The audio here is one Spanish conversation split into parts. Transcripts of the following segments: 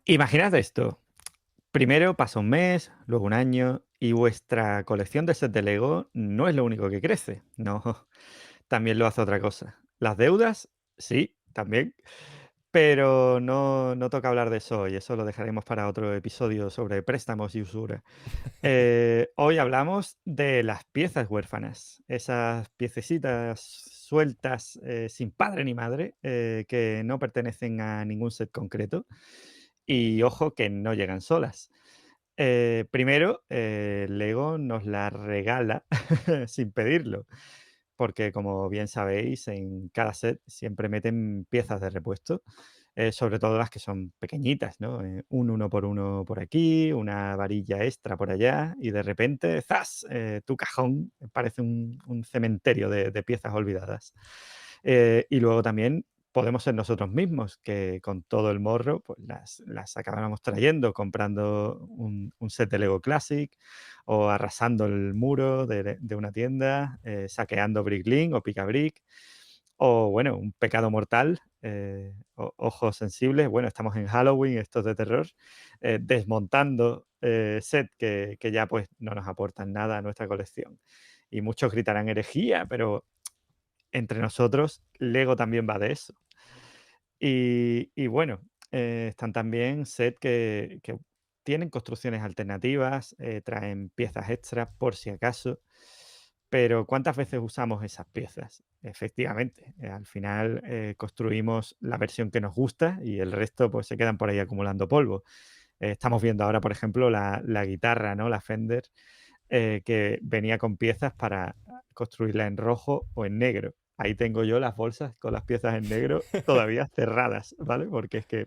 Imaginad esto. Primero pasa un mes, luego un año, y vuestra colección de sets de Lego no es lo único que crece. No, también lo hace otra cosa. Las deudas, sí, también. Pero no toca hablar de eso hoy. Eso lo dejaremos para otro episodio sobre préstamos y usura. Hoy hablamos de las piezas huérfanas. Esas piececitas sueltas, sin padre ni madre, que no pertenecen a ningún set concreto. Y ojo que no llegan solas. Primero, Lego nos la regala sin pedirlo, porque como bien sabéis, en cada set siempre meten piezas de repuesto, sobre todo las que son pequeñitas, ¿no? Un uno por uno por aquí, una varilla extra por allá, y de repente, ¡zas! Tu cajón parece un cementerio de piezas olvidadas. Y luego también podemos ser nosotros mismos, que con todo el morro, pues las acabáramos trayendo, comprando un set de Lego Classic o arrasando el muro de una tienda, saqueando Bricklink o Picabrick, o bueno, un pecado mortal, ojos sensibles, bueno, estamos en Halloween, esto es de terror, desmontando set que ya pues no nos aportan nada a nuestra colección. Y muchos gritarán herejía, pero entre nosotros, Lego también va de eso. Y bueno, están también set que tienen construcciones alternativas, traen piezas extras por si acaso, pero ¿cuántas veces usamos esas piezas? Efectivamente, al final, construimos la versión que nos gusta y el resto, pues, se quedan por ahí acumulando polvo. Estamos viendo ahora, por ejemplo, la guitarra, ¿no? La Fender, que venía con piezas para construirla en rojo o en negro. Ahí tengo yo las bolsas con las piezas en negro todavía cerradas, ¿vale? Porque es que,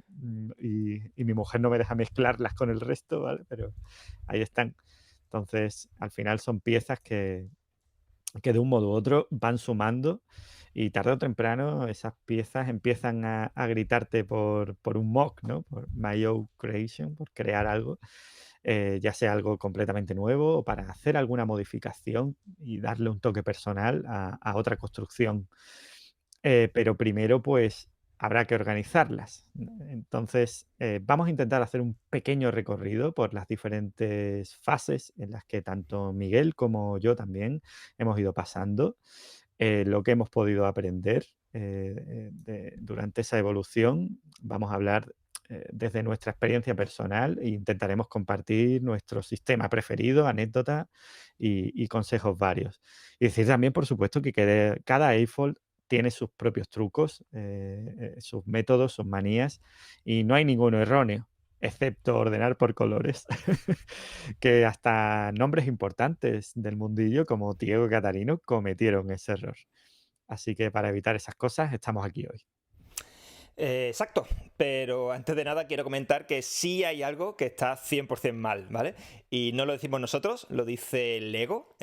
y mi mujer no me deja mezclarlas con el resto, ¿vale? Pero ahí están. Entonces, al final son piezas que de un modo u otro van sumando y tarde o temprano esas piezas empiezan a gritarte por un mock, ¿no? Por My Own Creation, por crear algo, ya sea algo completamente nuevo o para hacer alguna modificación y darle un toque personal a otra construcción. Pero primero, pues, habrá que organizarlas. Entonces, vamos a intentar hacer un pequeño recorrido por las diferentes fases en las que tanto Miguel como yo también hemos ido pasando, lo que hemos podido aprender durante esa evolución. Vamos a hablar desde nuestra experiencia personal e intentaremos compartir nuestro sistema preferido, anécdotas y consejos varios. Y decir también, por supuesto, que cada iPhone tiene sus propios trucos, sus métodos, sus manías, y no hay ninguno erróneo, excepto ordenar por colores, que hasta nombres importantes del mundillo, como Diego Catarino, cometieron ese error. Así que para evitar esas cosas estamos aquí hoy. Exacto, pero antes de nada quiero comentar que sí hay algo que está 100% mal, ¿vale? Y no lo decimos nosotros, lo dice Lego.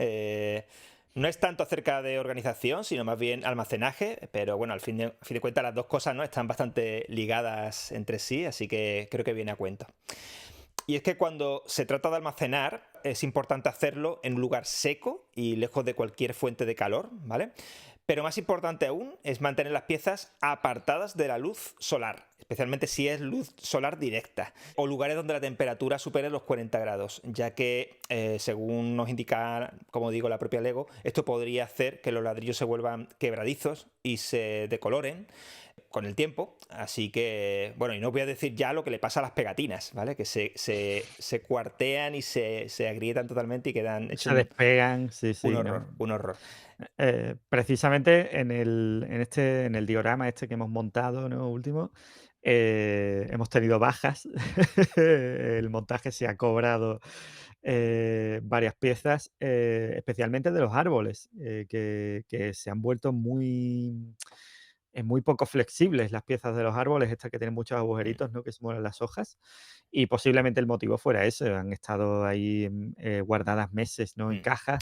No es tanto acerca de organización, sino más bien almacenaje, pero bueno, al fin de cuentas las dos cosas, ¿no? Están bastante ligadas entre sí, así que creo que viene a cuento. Y es que cuando se trata de almacenar, es importante hacerlo en un lugar seco y lejos de cualquier fuente de calor, ¿vale? Pero más importante aún es mantener las piezas apartadas de la luz solar, especialmente si es luz solar directa, o lugares donde la temperatura supere los 40 grados, ya que, según nos indica, como digo, la propia Lego, esto podría hacer que los ladrillos se vuelvan quebradizos y se decoloren con el tiempo. Así que, bueno, y no voy a decir ya lo que le pasa a las pegatinas, ¿vale? Que se cuartean y se agrietan totalmente y quedan hechos Se despegan, sí, un sí, horror, ¿no? un horror. Precisamente en el diorama este que hemos montado, ¿no? Último, hemos tenido bajas. El montaje se ha cobrado varias piezas, especialmente de los árboles, que se han vuelto muy poco flexibles las piezas de los árboles, estas que tienen muchos Mm. agujeritos, ¿no? Que se mueven las hojas. Y posiblemente el motivo fuera ese, han estado ahí, guardadas meses, ¿no? En Mm. cajas,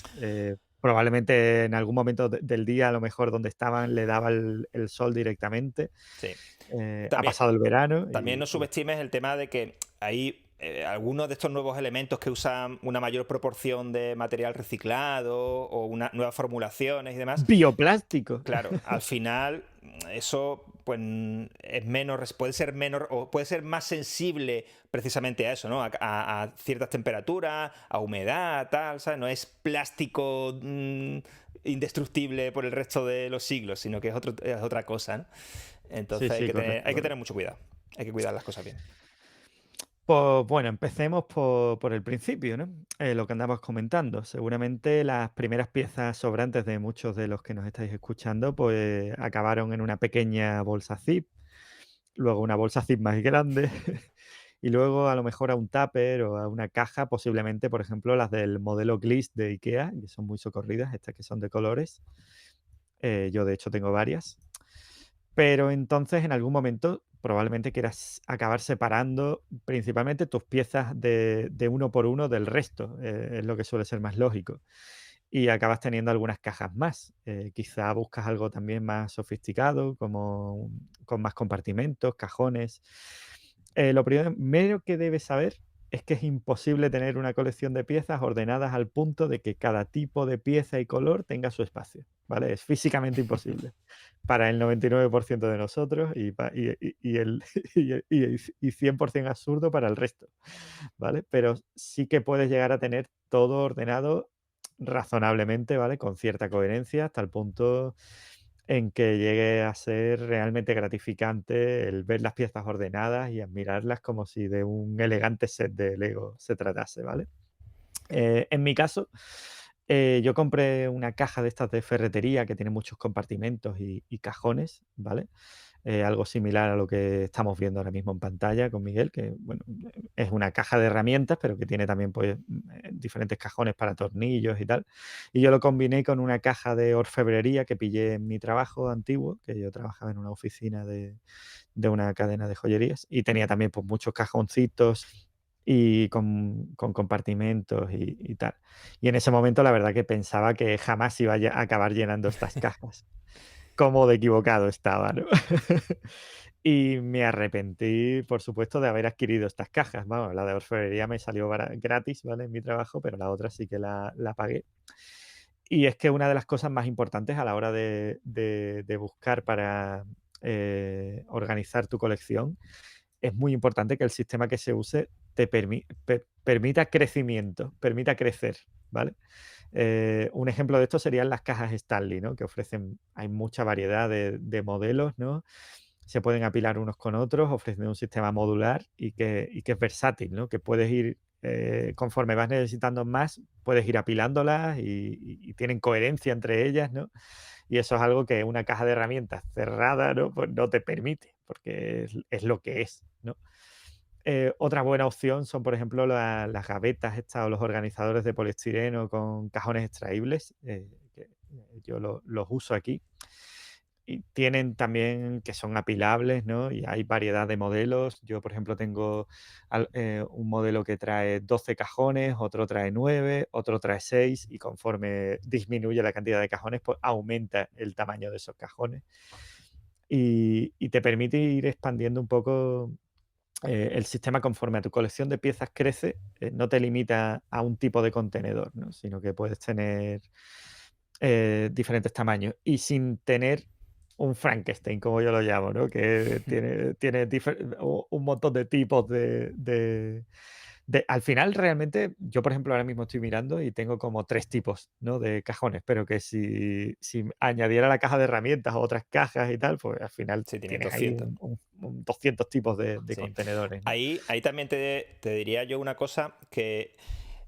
probablemente en algún momento del día, a lo mejor donde estaban le daba el sol directamente, Sí. ha También, pasado el verano también no y subestimes el tema de que hay algunos de estos nuevos elementos que usan una mayor proporción de material reciclado o nuevas formulaciones y demás. bioplástico. Claro, al final eso pues es menos, puede ser menos o puede ser más sensible precisamente a eso, ¿no? A ciertas temperaturas, a humedad, tal, ¿sabes? No es plástico indestructible por el resto de los siglos, sino que es otra cosa, ¿no? Sí, Entonces sí, hay correcto, que tener correcto. mucho cuidado. Hay que cuidar las cosas bien. Pues bueno, empecemos por el principio, ¿no? Lo que andamos comentando. Seguramente las primeras piezas sobrantes de muchos de los que nos estáis escuchando, pues acabaron en una pequeña bolsa zip, luego una bolsa zip más grande y luego a lo mejor a un tupper o a una caja, posiblemente, por ejemplo, las del modelo Gliss de IKEA, que son muy socorridas, estas que son de colores. Yo de hecho tengo varias. Pero entonces, en algún momento, probablemente quieras acabar separando principalmente tus piezas de uno por uno del resto, es lo que suele ser más lógico. Y acabas teniendo algunas cajas más. Quizá buscas algo también más sofisticado, como con más compartimentos, cajones. Lo primero que debes saber es que es imposible tener una colección de piezas ordenadas al punto de que cada tipo de pieza y color tenga su espacio, ¿vale? Es físicamente imposible para el 99% de nosotros y el y 100% absurdo para el resto, ¿vale? Pero sí que puedes llegar a tener todo ordenado razonablemente, ¿vale? Con cierta coherencia, hasta el punto en que llegue a ser realmente gratificante el ver las piezas ordenadas y admirarlas como si de un elegante set de Lego se tratase, ¿vale? En mi caso, yo compré una caja de estas de ferretería que tiene muchos compartimentos y cajones, ¿vale? Algo similar a lo que estamos viendo ahora mismo en pantalla con Miguel, que bueno, es una caja de herramientas, pero que tiene también pues, diferentes cajones para tornillos y tal. Y yo lo combiné con una caja de orfebrería que pillé en mi trabajo antiguo, que yo trabajaba en una oficina de una cadena de joyerías, y tenía también pues, muchos cajoncitos y con compartimentos y tal. Y en ese momento la verdad que pensaba que jamás iba a acabar llenando estas cajas. Cómo de equivocado estaba, ¿no? Y me arrepentí, por supuesto, de haber adquirido estas cajas. Vamos, la de orfebrería me salió gratis, ¿vale? En mi trabajo, pero la otra sí que la pagué. Y es que una de las cosas más importantes a la hora de buscar para organizar tu colección, es muy importante que el sistema que se use te permita crecimiento, permita crecer, ¿vale? Un ejemplo de esto serían las cajas Stanley, ¿no? Que ofrecen, hay mucha variedad de modelos, ¿no? Se pueden apilar unos con otros, ofrecen un sistema modular y que es versátil, ¿no? Que puedes ir, conforme vas necesitando más, puedes ir apilándolas y tienen coherencia entre ellas, ¿no? Y eso es algo que una caja de herramientas cerrada, ¿no? Pues no te permite, porque es lo que es, ¿no? Otra buena opción son, por ejemplo, las gavetas estas o los organizadores de poliestireno con cajones extraíbles, que yo los uso aquí. Y tienen también que son apilables, ¿no? Y hay variedad de modelos. Yo, por ejemplo, tengo un modelo que trae 12 cajones, otro trae 9, otro trae 6 y conforme disminuye la cantidad de cajones, pues aumenta el tamaño de esos cajones. Y te permite ir expandiendo un poco el sistema conforme a tu colección de piezas crece, no te limita a un tipo de contenedor, ¿no? Sino que puedes tener diferentes tamaños y sin tener un Frankenstein, como yo lo llamo, ¿no? Que tiene un montón de tipos al final, realmente, yo, por ejemplo, ahora mismo estoy mirando y tengo como 3 tipos, ¿no? De cajones, pero que si añadiera la caja de herramientas o otras cajas y tal, pues al final Sí, tienes tienes ahí 200. un 200 tipos de Sí. contenedores, ¿no? Ahí también te diría yo una cosa que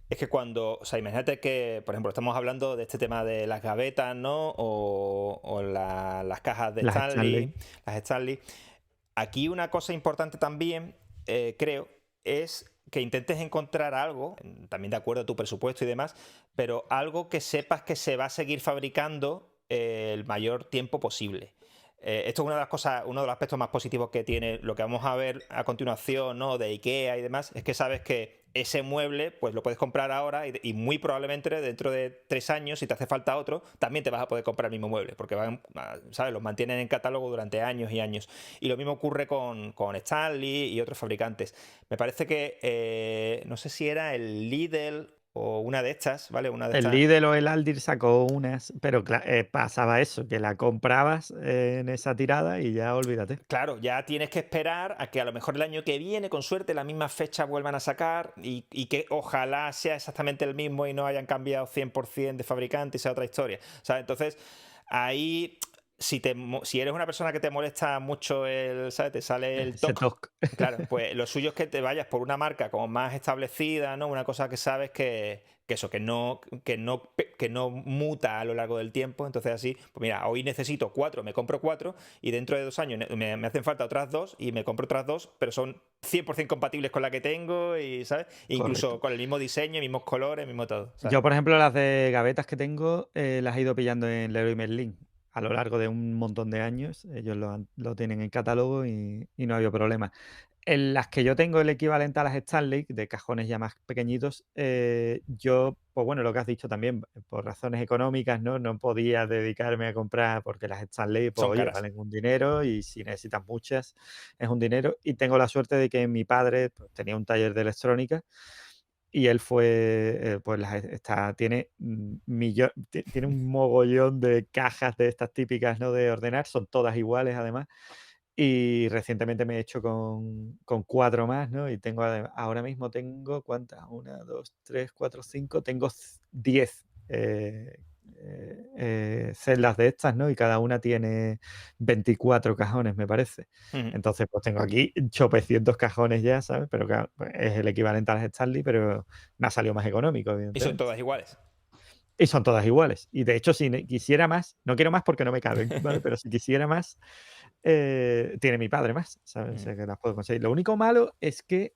es que cuando, o sea, imagínate que, por ejemplo, estamos hablando de este tema de las gavetas, ¿no? O las cajas de Las Stanley, Stanley. las Stanley. Aquí una cosa importante también, creo, es que intentes encontrar algo, también de acuerdo a tu presupuesto y demás, pero algo que sepas que se va a seguir fabricando el mayor tiempo posible. Esto es una de las cosas, uno de los aspectos más positivos que tiene lo que vamos a ver a continuación, ¿no? De IKEA y demás, es que sabes que ese mueble pues lo puedes comprar ahora y muy probablemente dentro de 3 años, si te hace falta otro, también te vas a poder comprar el mismo mueble, porque van, ¿sabes? Los mantienen en catálogo durante años y años. Y lo mismo ocurre con Stanley y otros fabricantes. Me parece que, no sé si era el Lidl o una de estas, ¿vale? Una de El estas. Lidl o el Aldi sacó unas, pero pasaba eso, que la comprabas en esa tirada y ya olvídate. Claro, ya tienes que esperar a que a lo mejor el año que viene, con suerte, la misma fecha vuelvan a sacar y que ojalá sea exactamente el mismo y no hayan cambiado 100% de fabricante y sea otra historia. ¿Sabes? Entonces, ahí, si eres una persona que te molesta mucho ¿sabes? Te sale el Ese TOC. toc. Claro, pues lo suyo es que te vayas por una marca como más establecida, ¿no? Una cosa que sabes que eso, que no muta a lo largo del tiempo. Entonces así, pues mira, hoy necesito cuatro, me compro cuatro y dentro de 2 años me hacen falta otras dos y me compro otras dos, pero son 100% compatibles con la que tengo y, ¿sabes? E incluso Correcto. con el mismo diseño, mismos colores, mismo todo, ¿sabes? Yo, por ejemplo, las de gavetas que tengo, las he ido pillando en Leroy Merlin a lo largo de un montón de años. Ellos lo tienen en catálogo y no ha habido problema. En las que yo tengo el equivalente a las Stanley, de cajones ya más pequeñitos, yo, pues bueno, lo que has dicho también, por razones económicas, ¿no? No podía dedicarme a comprar, porque las Stanley, pues Son oye, caras. valen un dinero y si necesitas muchas, es un dinero. Y tengo la suerte de que mi padre pues, tenía un taller de electrónica y él fue, pues tiene, tiene un mogollón de cajas de estas típicas, ¿no? De ordenar, son todas iguales además. Y recientemente me he hecho con 4 más, ¿no? Y ahora mismo tengo, ¿cuántas? Una, 2, 3, 4, 5, tengo 10 celdas de estas, ¿no? Y cada una tiene 24 cajones, me parece. Ujú. Entonces, pues tengo aquí chopecientos cajones ya, ¿sabes? Pero claro, pues es el equivalente a las Stanley, pero me ha salido más económico, Y son evidentemente. todas iguales. Y son todas iguales. Y de hecho, si quisiera más, no quiero más porque no me caben, ¿vale? Pero si quisiera más, tiene mi padre más, ¿sabes? O Ujú. sea, que las puedo conseguir. Lo único malo es que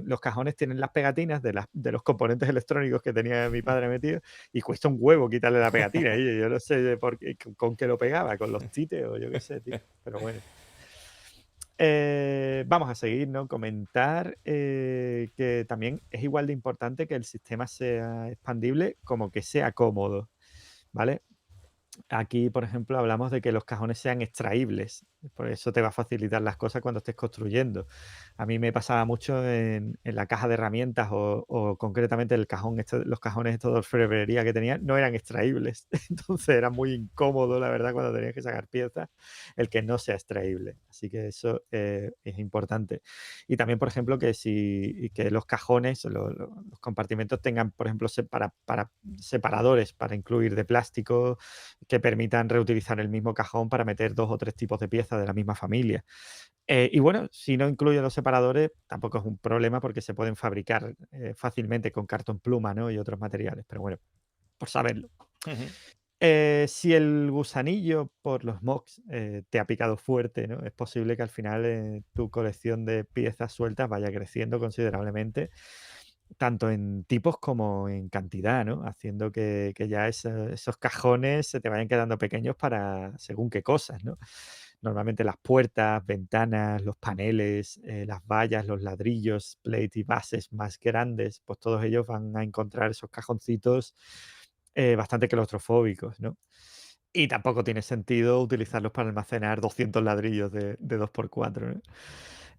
los cajones tienen las pegatinas de los componentes electrónicos que tenía mi padre metido y cuesta un huevo quitarle la pegatina. Y yo no sé por qué, con qué lo pegaba, con los tites o yo qué sé, tío. Pero bueno. Vamos a seguir, ¿no? Comentar que también es igual de importante que el sistema sea expandible como que sea cómodo, ¿vale? Aquí, por ejemplo, hablamos de que los cajones sean extraíbles, por eso te va a facilitar las cosas cuando estés construyendo. A mí me pasaba mucho en la caja de herramientas o concretamente el cajón los cajones estos de orfebrería que tenía no eran extraíbles, entonces era muy incómodo, la verdad, cuando tenías que sacar piezas, el que no sea extraíble. Así que eso es importante. Y también, por ejemplo, que los cajones, los compartimentos tengan, por ejemplo, para separadores para incluir de plástico que permitan reutilizar el mismo cajón para meter 2 o 3 tipos de piezas de la misma familia. Y bueno, si no incluye los separadores, tampoco es un problema porque se pueden fabricar, fácilmente con cartón pluma, ¿no? Y otros materiales, pero bueno, por saberlo. Ujú. Si el gusanillo por los MOOCs, te ha picado fuerte, ¿no? Es posible que al final, tu colección de piezas sueltas vaya creciendo considerablemente, tanto en tipos como en cantidad, ¿no? Haciendo que ya esos cajones se te vayan quedando pequeños para según qué cosas, ¿no? Normalmente las puertas, ventanas, los paneles, las vallas, los ladrillos, plate y bases más grandes, pues todos ellos van a encontrar esos cajoncitos, bastante claustrofóbicos, ¿no? Y tampoco tiene sentido utilizarlos para almacenar 200 ladrillos de 2x4, ¿no?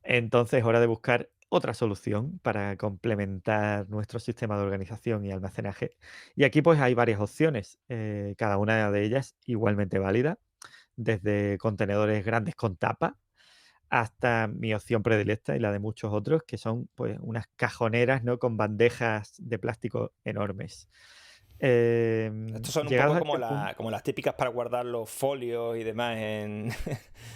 Entonces, es hora de buscar otra solución para complementar nuestro sistema de organización y almacenaje. Y aquí pues hay varias opciones, cada una de ellas igualmente válida, desde contenedores grandes con tapa hasta mi opción predilecta y la de muchos otros, que son pues unas cajoneras, ¿no? Con bandejas de plástico enormes. Estos son un Llegados poco a como, este punto. como las típicas para guardar los folios y demás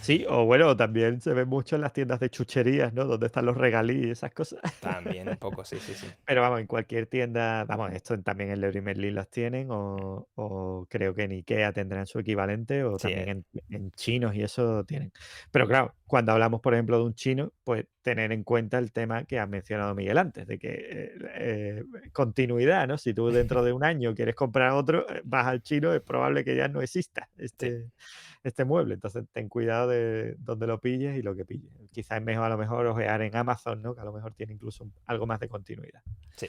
Sí, o bueno, también se ve mucho en las tiendas de chucherías, ¿no? Donde están los regalí y esas cosas. También un poco, sí, sí, sí. Pero vamos, en cualquier tienda, vamos, esto también en Leroy Merlin las tienen, o creo que en IKEA tendrán su equivalente, o Sí, también en chinos y eso tienen. Pero claro, cuando hablamos, por ejemplo, de un chino, pues tener en cuenta el tema que has mencionado Miguel antes, de que continuidad, ¿no? Si tú dentro de un año quieres comprar otro, vas al chino, es probable que ya no exista sí, este mueble. Entonces, ten cuidado de dónde lo pilles y lo que pilles. Quizás es mejor a lo mejor ojear en Amazon, ¿no? Que a lo mejor tiene incluso algo más de continuidad. sí.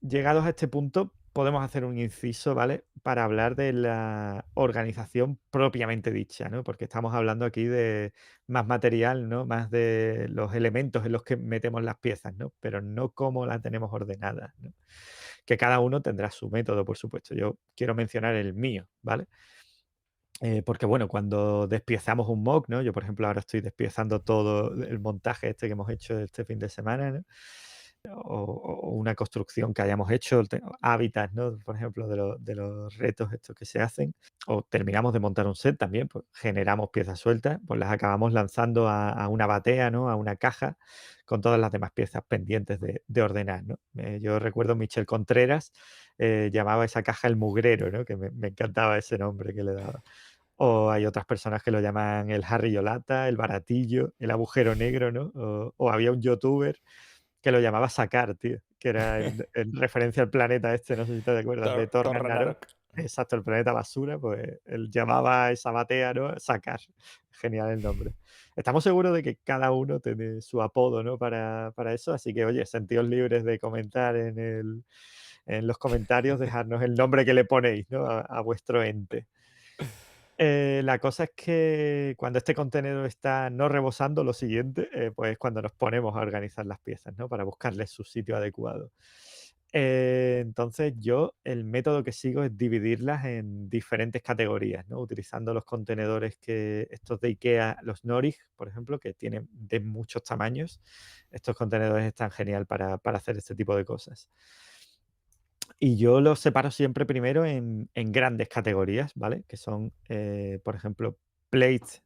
Llegados a este punto, podemos hacer un inciso, ¿vale? Para hablar de la organización propiamente dicha, ¿no? Porque estamos hablando aquí de más material, ¿no? Más de los elementos en los que metemos las piezas, ¿no? Pero no cómo las tenemos ordenadas, ¿no? Que cada uno tendrá su método, por supuesto. Yo quiero mencionar el mío, ¿vale? Porque bueno, cuando despiezamos un mock, ¿no? Yo, por ejemplo, ahora estoy despiezando todo el montaje este que hemos hecho este fin de semana, ¿no? O una construcción que hayamos hecho, hábitats, ¿no? Por ejemplo, de los retos estos que se hacen, o terminamos de montar un set también, pues generamos piezas sueltas, pues las acabamos lanzando a una batea, ¿no? A una caja con todas las demás piezas pendientes de ordenar, ¿no? Yo recuerdo Michel Contreras llamaba esa caja el mugrero, ¿no? Que me encantaba ese nombre que le daba. O hay otras personas que lo llaman el Harry Yolata, el baratillo, el agujero negro, ¿no? O había un youtuber que lo llamaba Sakar, tío, que era en referencia al planeta este, no sé si te acuerdas, de Thor Thor Ragnarok. Ragnarok. Exacto, el planeta basura, pues él llamaba a esa batea, ¿no? Sakar. Genial el nombre. Estamos seguros de que cada uno tiene su apodo, ¿no? Para eso, así que, oye, sentíos libres de comentar en los comentarios, dejarnos el nombre que le ponéis, ¿no? A vuestro ente. La cosa es que cuando este contenedor está no rebosando, lo siguiente, pues cuando nos ponemos a organizar las piezas, ¿no? Para buscarles su sitio adecuado. Entonces yo el método que sigo es dividirlas en diferentes categorías, ¿no? Utilizando los contenedores que estos de IKEA, los Norich, por ejemplo, que tienen de muchos tamaños. Estos contenedores están genial para hacer este tipo de cosas. Y yo los separo siempre primero en grandes categorías, ¿vale? Que son, por ejemplo, plates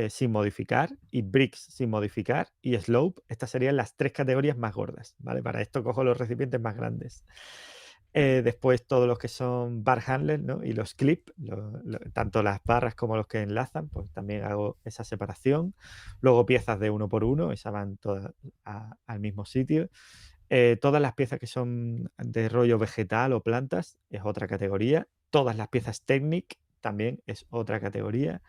sin modificar y bricks sin modificar y slope. Estas serían las tres categorías más gordas, ¿vale? Para esto cojo los recipientes más grandes. Después todos los que son bar handlers, ¿no? Y los clip, tanto las barras como los que enlazan, pues también hago esa separación. Luego piezas de uno por uno, esas van todas al mismo sitio. Todas las piezas que son de rollo vegetal o plantas es otra categoría. Todas las piezas Technic también es otra categoría.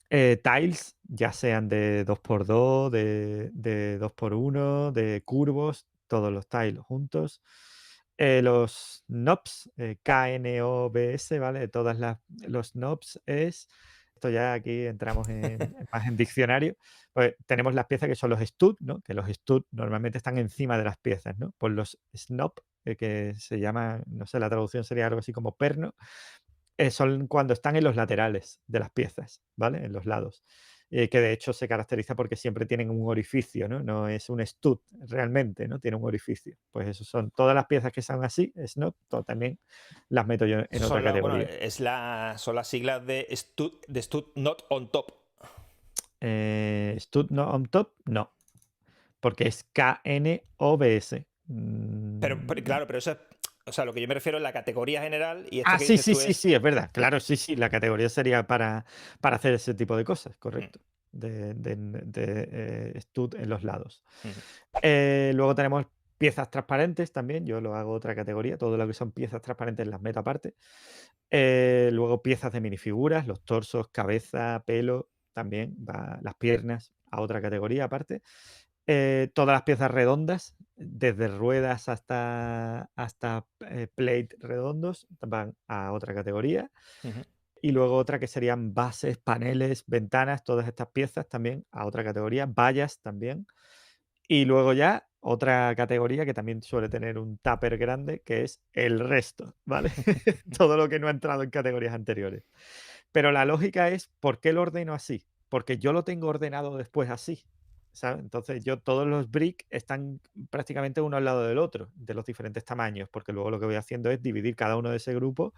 Tiles, ya sean de 2x2, de 2x1, de curvos, todos los tiles juntos. Los knobs, KNOBS, ¿vale? Los knobs es, esto ya aquí entramos más en diccionario, pues tenemos las piezas que son los stud, ¿no? Que los stud normalmente están encima de las piezas, ¿no? Pues los snob, que se llama, no sé, la traducción sería algo así como perno, son cuando están en los laterales de las piezas, ¿vale? En los lados. Que de hecho se caracteriza porque siempre tienen un orificio, ¿no? No es un stud realmente, ¿no? Tiene un orificio. Pues eso son todas las piezas que son así, snob, también las meto yo en Esos otra son bueno, categoría. son las siglas de Stud Not on Top. Stud no on top, no, porque es KNOBS. Claro, pero eso es. O sea, lo que yo me refiero es la categoría general y esto Ah, que sí, dices sí, tú sí, es. sí, es verdad. Claro, sí, sí, la categoría sería para hacer ese tipo de cosas, Mm, correcto. De stud en los lados. mm, Luego tenemos piezas transparentes también. Yo lo hago otra categoría. Todo lo que son piezas transparentes las meto aparte. Luego piezas de minifiguras, los torsos, cabeza, pelo, también las piernas a otra categoría aparte. Todas las piezas redondas, desde ruedas hasta plate redondos, van a otra categoría. ujú. Y luego otra que serían bases, paneles, ventanas, todas estas piezas también a otra categoría, vallas también. Y luego ya otra categoría que también suele tener un tupper grande, que es el resto, ¿vale? Todo lo que no ha entrado en categorías anteriores. Pero la lógica es, ¿por qué lo ordeno así? Porque yo lo tengo ordenado después así, ¿sabes? Entonces yo todos los bricks están prácticamente uno al lado del otro, de los diferentes tamaños, porque luego lo que voy haciendo es dividir cada uno de ese grupo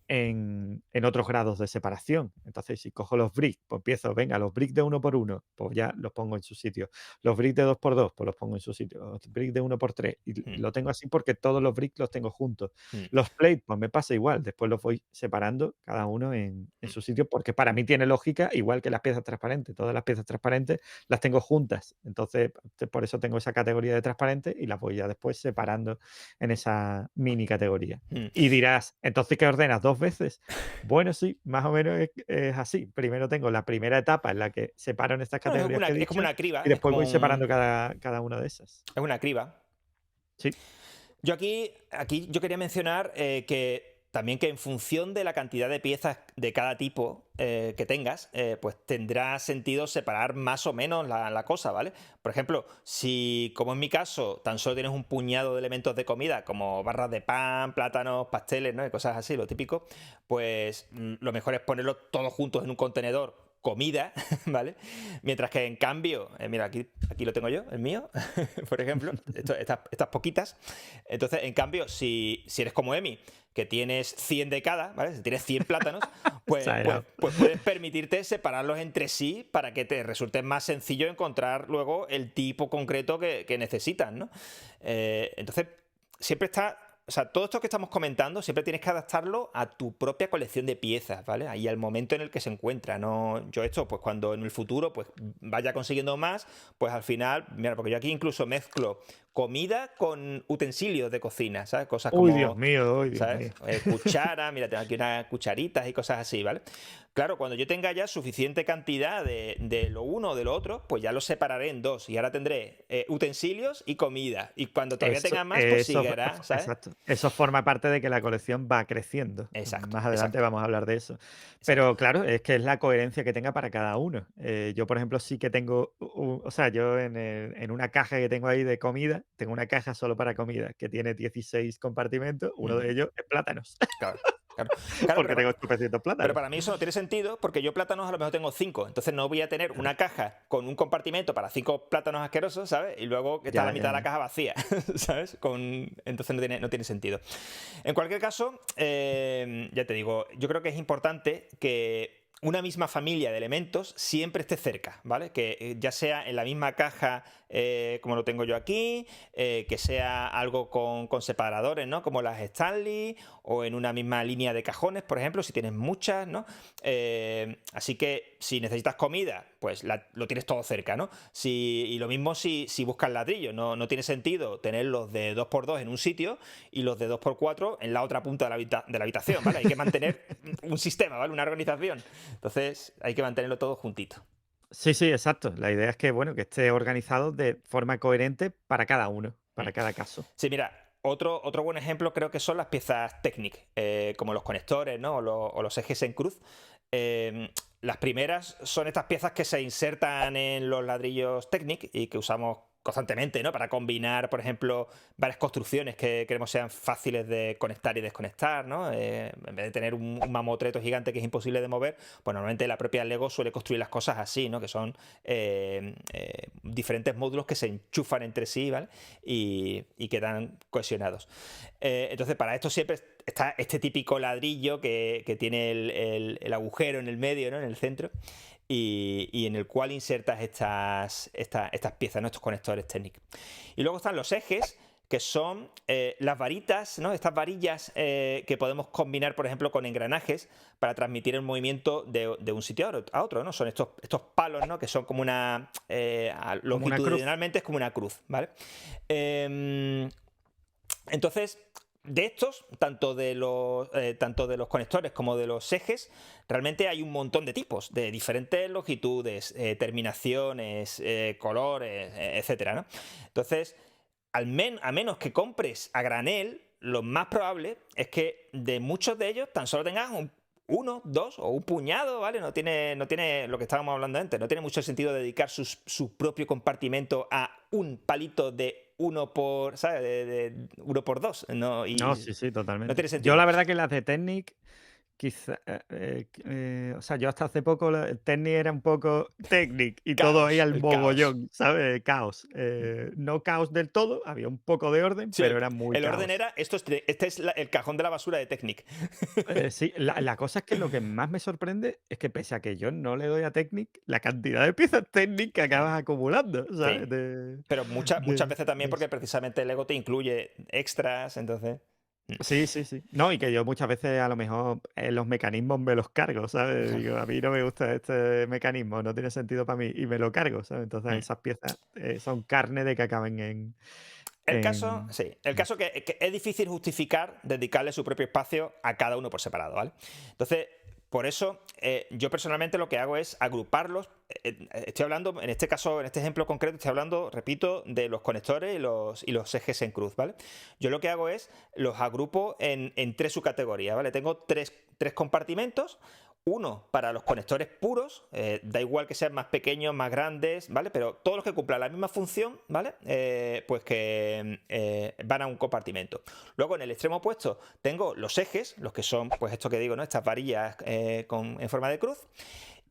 en otros grados de separación. Entonces, si cojo los bricks, pues empiezo, venga, los bricks de uno por uno, pues ya los pongo en su sitio. Los bricks de 2x2, pues los pongo en su sitio. Los bricks de 1x3, y Mm, lo tengo así porque todos los bricks los tengo juntos. mm, Los plates, pues me pasa igual, después los voy separando cada uno en mm, su sitio, porque para mí tiene lógica, igual que las piezas transparentes. Todas las piezas transparentes las tengo juntas. Entonces, por eso tengo esa categoría de transparente y las voy ya después separando en esa mini categoría. mm. Y dirás, ¿entonces qué ordenas? ¿2 veces? Bueno, sí, más o menos es así. Primero tengo la primera etapa en la que separo en estas Bueno, categorías que he es como dicho una criba, y después voy separando cada una de esas. es una criba. Sí, Aquí yo quería mencionar que también que en función de la cantidad de piezas de cada tipo que tengas, pues tendrá sentido separar más o menos la cosa, ¿vale? Por ejemplo, si, como en mi caso, tan solo tienes un puñado de elementos de comida, como barras de pan, plátanos, pasteles, ¿no? Y cosas así, lo típico, pues lo mejor es ponerlos todos juntos en un contenedor comida, ¿vale? Mientras que en cambio, mira, aquí lo tengo yo, el mío, por ejemplo, estas poquitas. Entonces, en cambio, si eres como Emi, que tienes 100 de cada, ¿vale? Si tienes 100 plátanos, Exagerado. pues puedes permitirte separarlos entre sí para que te resulte más sencillo encontrar luego el tipo concreto que necesitas, ¿no? Entonces, siempre está. O sea, todo esto que estamos comentando siempre tienes que adaptarlo a tu propia colección de piezas, ¿vale? Ahí al momento en el que se encuentra, ¿no? Yo esto, pues cuando en el futuro pues vaya consiguiendo más, pues al final, mira, porque yo aquí incluso mezclo comida con utensilios de cocina, ¿sabes? Cosas Uy, Dios como, mío, uy, Dios ¿sabes? mío. Cuchara, mira, tengo aquí unas cucharitas y cosas así, ¿vale? Claro, cuando yo tenga ya suficiente cantidad de lo uno o de lo otro, pues ya lo separaré en dos. Y ahora tendré utensilios y comida. Y cuando todavía Eso, tenga más, pues eso, seguirá, ¿sabes? exacto. Eso forma parte de que la colección va creciendo. Exacto, Más adelante exacto, vamos a hablar de eso. exacto. Pero claro, es que es la coherencia que tenga para cada uno. Yo, por ejemplo, sí que tengo, o sea, yo en una caja que tengo ahí de comida, tengo una caja solo para comida que tiene 16 compartimentos, uno de Ujú. ellos es plátanos, Claro, claro. Claro, porque tengo 800 pero plátanos. para mí eso no tiene sentido porque yo plátanos a lo mejor tengo 5. Entonces no voy a tener Claro, una caja con un compartimento para 5 plátanos asquerosos, ¿sabes? Y luego que está la ya, mitad ya, de la ya. caja vacía, ¿sabes? Entonces no tiene sentido. En cualquier caso, ya te digo, yo creo que es importante que una misma familia de elementos siempre esté cerca, ¿vale? Que ya sea en la misma caja como lo tengo yo aquí, que sea algo con separadores, ¿no? Como las Stanley, o en una misma línea de cajones, por ejemplo, si tienes muchas, ¿no? Así que si necesitas comida, pues lo tienes todo cerca, ¿no? Y lo mismo si buscas ladrillos, no tiene sentido tener los de 2x2 en un sitio y los de 2x4 en la otra punta de la habitación, ¿vale? Hay que mantener un sistema, ¿vale? Una organización. Entonces hay que mantenerlo todo juntito. Sí, sí, exacto. La idea es que, bueno, que esté organizado de forma coherente para cada uno, Mm. para cada caso. Sí, mira, otro buen ejemplo creo que son las piezas Technic, como los conectores, ¿no? O los ejes en cruz. Las primeras son estas piezas que se insertan en los ladrillos Technic y que usamos constantemente, ¿no? Para combinar, por ejemplo, varias construcciones que queremos sean fáciles de conectar y desconectar, ¿no? En vez de tener un mamotreto gigante que es imposible de mover, pues normalmente la propia Lego suele construir las cosas así, ¿no? Que son diferentes módulos que se enchufan entre sí, ¿vale? Y quedan cohesionados. Entonces, para esto siempre está este típico ladrillo que tiene el agujero en el medio, ¿no? En el centro, y en el cual insertas estas piezas, ¿no? Estos conectores técnicos. Y luego están los ejes, que son las varitas, ¿no? Estas varillas que podemos combinar, por ejemplo, con engranajes para transmitir el movimiento de un sitio a otro, ¿no? Son estos palos, ¿no? Que son como una... Como una cruz. longitudinalmente es como una cruz, ¿vale? Entonces, de estos, tanto de los conectores como de los ejes, realmente hay un montón de tipos, de diferentes longitudes, terminaciones, colores, etcétera, ¿no? Entonces, a menos que compres a granel, lo más probable es que de muchos de ellos tan solo tengas uno, dos o un puñado, ¿vale? No tiene lo que estábamos hablando antes, no tiene mucho sentido dedicar su propio compartimento a un palito de uno por, ¿sabes? De uno por dos, ¿no? No, Y sí, sí, no totalmente. tiene Yo sentido. la verdad que las de Technic, quizá, o sea, yo hasta hace poco el Technic era un poco Technic y todo ahí Caos, al el caos. mogollón, ¿sabes? Caos. No caos del todo, había un poco de orden, Sí, pero era muy el orden caos. era, este es el cajón de la basura de Technic. Sí, la cosa es que lo que más me sorprende es que pese a que yo no le doy a Technic, la cantidad de piezas Technic que Sí, acabas acumulando, ¿sabes? sí. Pero muchas veces también De porque eso. precisamente el Lego te incluye extras, entonces... Sí, sí, sí. No, y que yo muchas veces a lo mejor los mecanismos me los cargo, ¿sabes? Digo, a mí no me gusta este mecanismo, no tiene sentido para mí, y me lo cargo, ¿sabes? Entonces esas piezas son carne de que acaben El caso, en... sí, el caso que es difícil justificar dedicarle su propio espacio a cada uno por separado, ¿vale? Entonces, por eso, yo personalmente lo que hago es agruparlos estoy hablando, en este caso, en este ejemplo concreto, estoy hablando, repito, de los conectores y los ejes en cruz, ¿vale? Yo lo que hago es los agrupo en tres subcategorías, ¿vale? Tengo tres compartimentos. Uno para los conectores puros, da igual que sean más pequeños, más grandes, ¿vale? Pero todos los que cumplan la misma función, ¿vale? Pues que van a un compartimento. Luego, en el extremo opuesto, tengo los ejes, los que son, pues esto que digo, ¿no? Estas varillas en forma de cruz.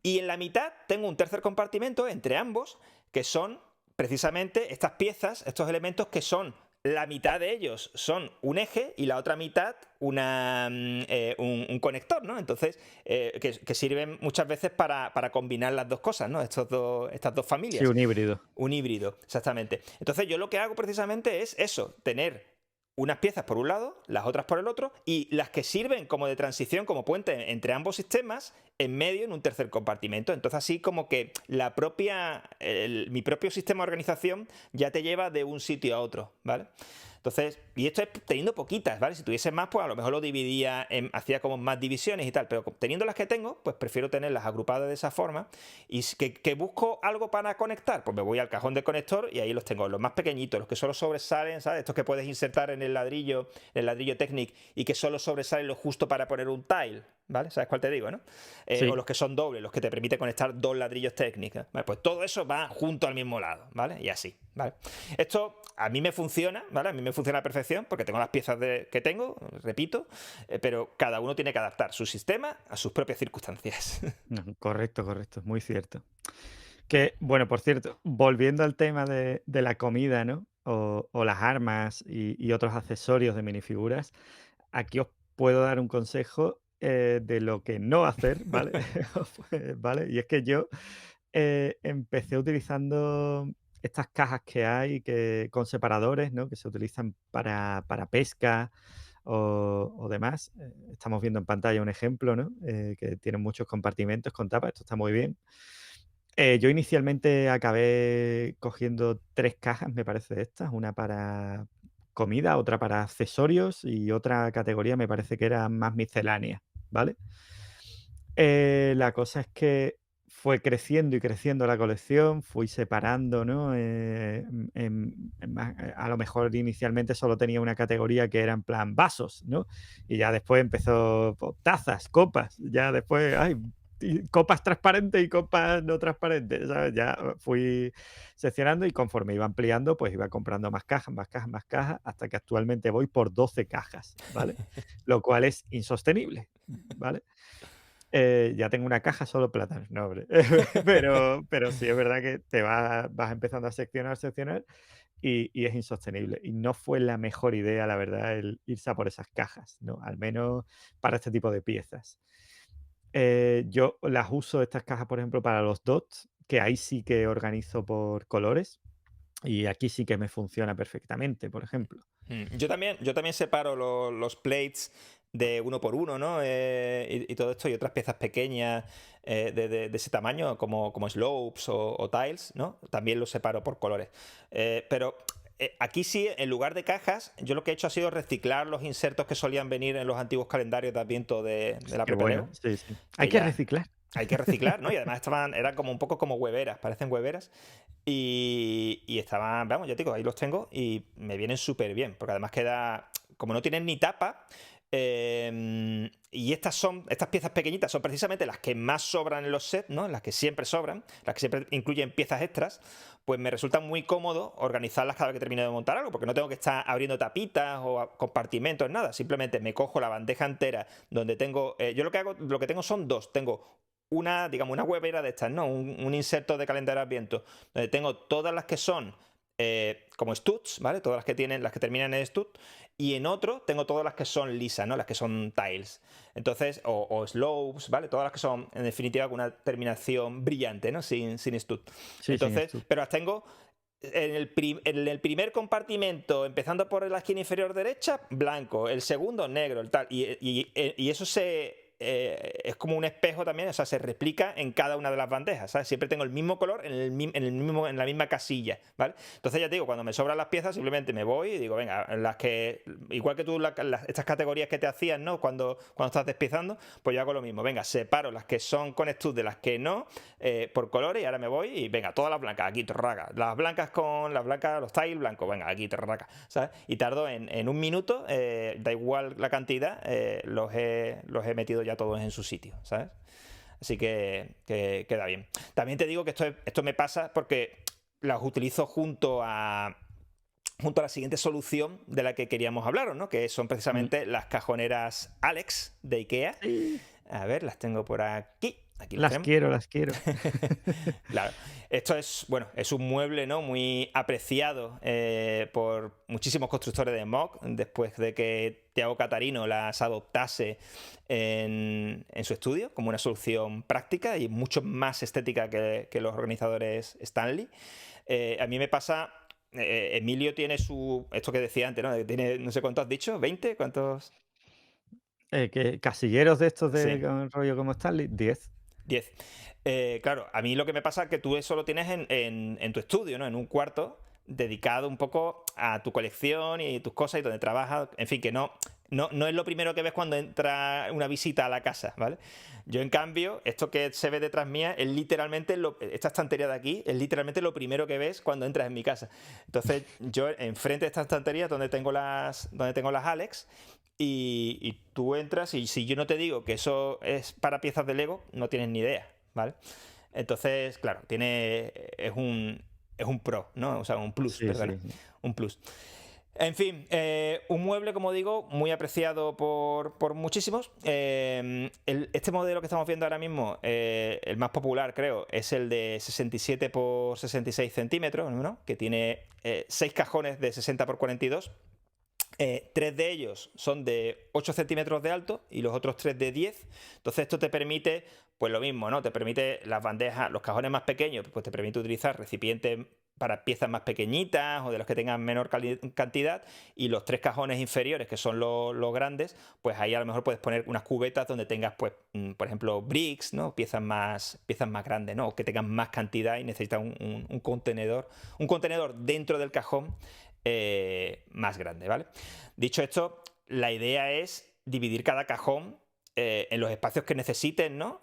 Y en la mitad tengo un tercer compartimento entre ambos, que son precisamente estas piezas, estos elementos que son la mitad de ellos son un eje y la otra mitad un conector, ¿no? Entonces, que sirven muchas veces para combinar las dos cosas, ¿no? Estas dos Sí, familias. un híbrido. Un híbrido, exactamente. Entonces, yo lo que hago precisamente es eso, tener unas piezas por un lado, las otras por el otro, y las que sirven como de transición, como puente entre ambos sistemas, en medio en un tercer compartimento. Entonces así como que mi propio sistema de organización ya te lleva de un sitio a otro, ¿vale? Entonces, y esto es teniendo poquitas, ¿vale? Si tuviese más, pues a lo mejor lo dividía, hacía como más divisiones y tal, pero teniendo las que tengo, pues prefiero tenerlas agrupadas de esa forma. Y que busco algo para conectar, pues me voy al cajón del conector y ahí los tengo, los más pequeñitos, los que solo sobresalen, ¿sabes? Estos que puedes insertar en el ladrillo Technic y que solo sobresalen lo justo para poner un tile, ¿vale? ¿Sabes cuál te digo, no? Sí. O los que son dobles, los que te permiten conectar dos ladrillos técnicos. ¿Vale? Pues todo eso va junto al mismo lado, ¿vale? Y así, ¿vale? Esto a mí me funciona, ¿vale? A mí me funciona a la perfección porque tengo las piezas que tengo, repito, pero cada uno tiene que adaptar su sistema a sus propias circunstancias. No, correcto, correcto, muy cierto. Que, bueno, por cierto, volviendo al tema de la comida, ¿no? O las armas y otros accesorios de minifiguras, aquí os puedo dar un consejo de lo que no hacer, ¿vale? ¿Vale? Y es que yo empecé utilizando estas cajas que hay con separadores, ¿no? Que se utilizan para pesca o demás. Estamos viendo en pantalla un ejemplo, ¿no? Que tiene muchos compartimentos con tapa. Esto está muy bien. Yo inicialmente acabé cogiendo 3 cajas, me parece, de estas, una para comida, otra para accesorios y otra categoría me parece que era más miscelánea, ¿vale? La cosa es que fue creciendo y creciendo la colección, fui separando, ¿no? A lo mejor inicialmente solo tenía una categoría que era en plan vasos, ¿no? Y ya después empezó pues, tazas, copas, ya después, ay, y copas transparentes y copas no transparentes, ¿sabes? Ya fui seccionando y conforme iba ampliando, pues iba comprando más cajas, más cajas, más cajas, hasta que actualmente voy por 12 cajas, ¿vale? Lo cual es insostenible, ¿vale? Ya tengo una caja solo plátanos, no, hombre. Pero sí es verdad que vas empezando a seccionar, seccionar y es insostenible. Y no fue la mejor idea, la verdad, el irse a por esas cajas, ¿no? Al menos para este tipo de piezas. Yo las uso estas cajas, por ejemplo, para los dots, que ahí sí que organizo por colores y aquí sí que me funciona perfectamente, por ejemplo. Yo también separo los plates de uno por uno, ¿no? Y todo esto y otras piezas pequeñas de ese tamaño, como slopes o tiles, ¿no? También los separo por colores. Pero aquí sí, en lugar de cajas, yo lo que he hecho ha sido reciclar los insertos que solían venir en los antiguos calendarios de Adviento de la Qué bueno, Prepeleo, sí, sí. Hay que que ya reciclar. hay que reciclar, ¿no? Y además eran como un poco como hueveras, parecen hueveras. Y estaban, vamos, ya te digo, ahí los tengo y me vienen súper bien, porque además queda, como no tienen ni tapa, y estas piezas pequeñitas son precisamente las que más sobran en los sets, ¿no? Las que siempre sobran, las que siempre incluyen piezas extras, pues me resulta muy cómodo organizarlas cada vez que termino de montar algo, porque no tengo que estar abriendo tapitas o compartimentos, nada. Simplemente me cojo la bandeja entera donde tengo. Yo lo que tengo son dos. Tengo digamos, una huevera de estas, ¿no? Un inserto de calendario Adviento, donde tengo todas las que son como studs, ¿vale? Todas las que terminan en stud, y en otro tengo todas las que son lisas, ¿no? Las que son tiles. Entonces, o slopes, ¿vale? Todas las que son, en definitiva, con una terminación brillante, ¿no? Sin stud. Sí, sin Entonces, esto. pero las tengo en el primer compartimento, empezando por la esquina inferior derecha, blanco, el segundo negro, el tal. Y eso es como un espejo también, o sea, se replica en cada una de las bandejas, ¿sabes? Siempre tengo el mismo color en la misma casilla, ¿vale? Entonces ya te digo, cuando me sobran las piezas, simplemente me voy y digo, venga, las que, igual que tú, estas categorías que te hacías, ¿no? Cuando estás despiezando, pues yo hago lo mismo, venga, separo las que son con stud de las que no, por colores, y ahora me voy y venga, todas las blancas, aquí, torraca, las blancas los tiles blancos, venga, aquí, torraca, ¿sabes? Y tardo en un minuto, da igual la cantidad, los he metido ya todos en su sitio, ¿sabes? Así que queda bien. También te digo que esto me pasa porque las utilizo junto a la siguiente solución de la que queríamos hablaros, ¿no? Que son Mm, precisamente las cajoneras Alex de IKEA. sí, A ver, las tengo por aquí. Aquí las las tenemos. quiero, las quiero. Claro, esto es un mueble, ¿no? Muy apreciado por muchísimos constructores de MOC después de que Thiago Catarino las adoptase en su estudio como una solución práctica y mucho más estética que los organizadores Stanley. A mí me pasa, Emilio tiene esto que decía antes, ¿no? Tiene, no sé cuántos has dicho, ¿20? ¿Cuántos? Que casilleros de estos Sí. de con rollo como Stanley, 10. 10. Claro, a mí lo que me pasa es que tú eso lo tienes en tu estudio, ¿no? En un cuarto dedicado un poco a tu colección y tus cosas y donde trabajas. En fin, que no es lo primero que ves cuando entra una visita a la casa, ¿vale? Yo, en cambio, esto que se ve detrás mía es literalmente, esta estantería de aquí es literalmente lo primero que ves cuando entras en mi casa. Entonces, yo enfrente de esta estantería es donde tengo las Alex. Y tú entras y si yo no te digo que eso es para piezas de Lego, no tienes ni idea, ¿vale? Entonces, claro, es un pro, ¿no? O sea, un plus, Sí, perdona, sí. un plus. En fin, un mueble, como digo, muy apreciado por muchísimos. Este modelo que estamos viendo ahora mismo, el más popular, creo, es el de 67 por 66 centímetros, ¿no? Que tiene 6 cajones de 60 por 42. Tres de ellos son de 8 centímetros de alto y los otros tres de 10. Entonces esto te permite, pues lo mismo, ¿no? Te permite las bandejas, los cajones más pequeños, pues te permite utilizar recipientes para piezas más pequeñitas o de los que tengan menor cantidad, y los tres cajones inferiores, que son los grandes, pues ahí a lo mejor puedes poner unas cubetas donde tengas, pues, por ejemplo, bricks, ¿no? Piezas más grandes, ¿no? O que tengan más cantidad y necesitas un contenedor dentro del cajón más grande, ¿vale? Dicho esto, la idea es dividir cada cajón en los espacios que necesiten, ¿no?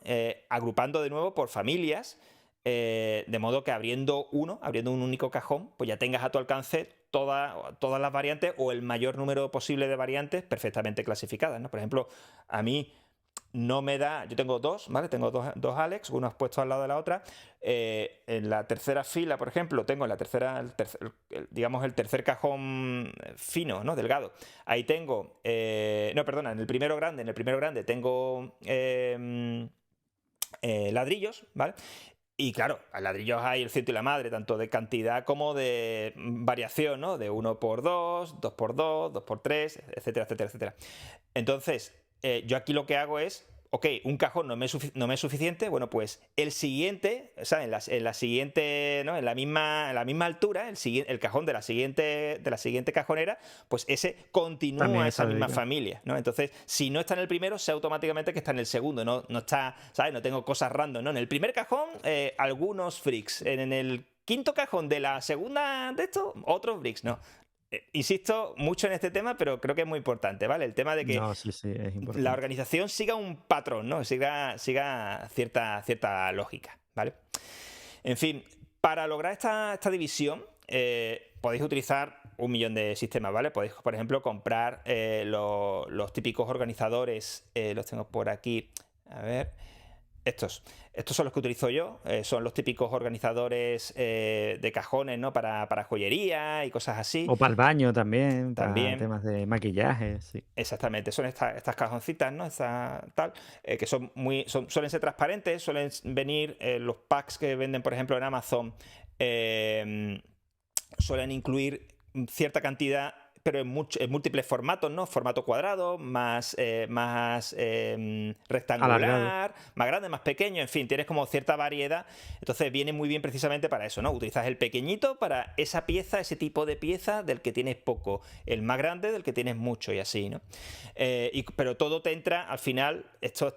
Agrupando de nuevo por familias, de modo que abriendo un único cajón, pues ya tengas a tu alcance todas las variantes o el mayor número posible de variantes perfectamente clasificadas, ¿no? Por ejemplo, a mí no me da. Yo tengo dos, ¿vale? Tengo dos Alex, uno puesto al lado de la otra. En la tercera fila, por ejemplo, tengo en la tercera, digamos, el tercer cajón fino, ¿no? Delgado. Ahí tengo. No, perdona, en el primero grande tengo ladrillos, ¿vale? Y claro, a ladrillos hay el ciento y la madre, tanto de cantidad como de variación, ¿no? De 1x2, 2x2, 2x3, etcétera, etcétera, etcétera. Entonces, yo aquí lo que hago es, ok, un cajón no me es suficiente, bueno, pues el siguiente, o sea, en la siguiente, ¿no? En la misma altura, el cajón de la siguiente cajonera, pues ese También continúa esa está misma dedicado. familia, ¿no? Entonces, si no está en el primero, sé automáticamente que está en el segundo, no está, ¿sabes? No tengo cosas random, ¿no? En el primer cajón, algunos freaks, en el quinto cajón de la segunda de esto, otros bricks, no. Insisto mucho en este tema, pero creo que es muy importante, ¿vale? El tema de que No, sí, sí, es la importante. organización siga un patrón, ¿no? Siga cierta lógica, ¿vale? En fin, para lograr esta división, podéis utilizar un millón de sistemas, ¿vale? Podéis, por ejemplo, comprar los típicos organizadores, los tengo por aquí, a ver, estos son los que utilizo yo, son los típicos organizadores de cajones, ¿no? Para joyería y cosas así. O para el baño también, para También, temas de maquillaje, sí. exactamente, son estas cajoncitas, ¿no? Que suelen ser transparentes, suelen venir los packs que venden, por ejemplo, en Amazon, suelen incluir cierta cantidad pero en múltiples formatos, ¿no? Formato cuadrado, más Alargado. rectangular, más grande, más pequeño, en fin, tienes como cierta variedad. Entonces viene muy bien precisamente para eso, ¿no? Utilizas el pequeñito para esa pieza, ese tipo de pieza del que tienes poco, el más grande del que tienes mucho y así, ¿no? Pero todo te entra, al final, estos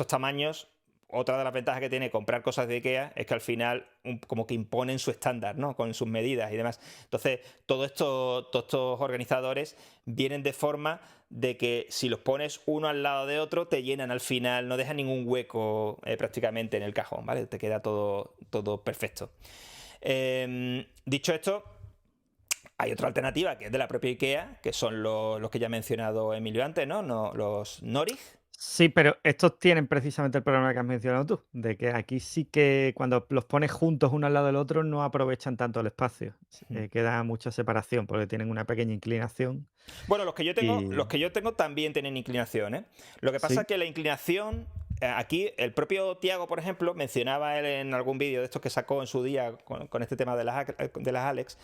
tamaños. Otra de las ventajas que tiene comprar cosas de IKEA es que al final como que imponen su estándar, ¿no? Con sus medidas y demás. Entonces, todos estos organizadores vienen de forma de que si los pones uno al lado de otro, te llenan al final, no dejan ningún hueco prácticamente en el cajón, ¿vale? Te queda todo perfecto. Dicho esto, hay otra alternativa que es de la propia IKEA, que son los que ya ha mencionado Emilio antes, ¿no? Los Norig. Sí, pero estos tienen precisamente el problema que has mencionado tú, de que aquí sí que cuando los pones juntos uno al lado del otro no aprovechan tanto el espacio. Queda mucha separación porque tienen una pequeña inclinación Bueno, los que yo tengo, y los que yo tengo también tienen inclinación, ¿eh? Lo que pasa es sí, que la inclinación, aquí el propio Tiago, por ejemplo, mencionaba él en algún vídeo de estos que sacó en su día con este tema de las Alex,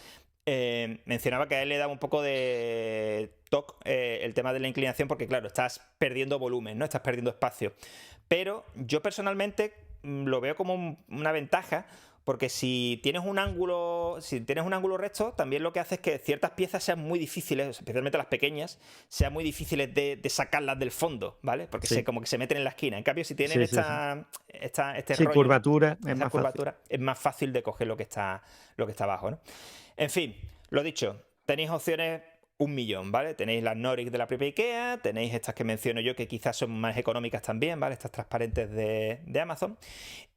mencionaba que a él le daba un poco de toque el tema de la inclinación porque, claro, estás perdiendo volumen, ¿no? Estás perdiendo espacio. Pero yo personalmente lo veo como una ventaja porque si tienes un ángulo recto, también lo que hace es que ciertas piezas sean muy difíciles, especialmente las pequeñas, sean muy difíciles de sacarlas del fondo, ¿vale? Porque sí, como que se meten en la esquina. En cambio, si tienen sí, sí, sí. este Sí, rollo, ¿no? curvatura es Esa más fácil. curvatura, es más fácil de coger lo que está abajo, ¿no? En fin, lo dicho, tenéis opciones un millón, ¿vale? Tenéis las Nordic de la propia IKEA, tenéis estas que menciono yo que quizás son más económicas también, ¿vale? Estas transparentes de Amazon.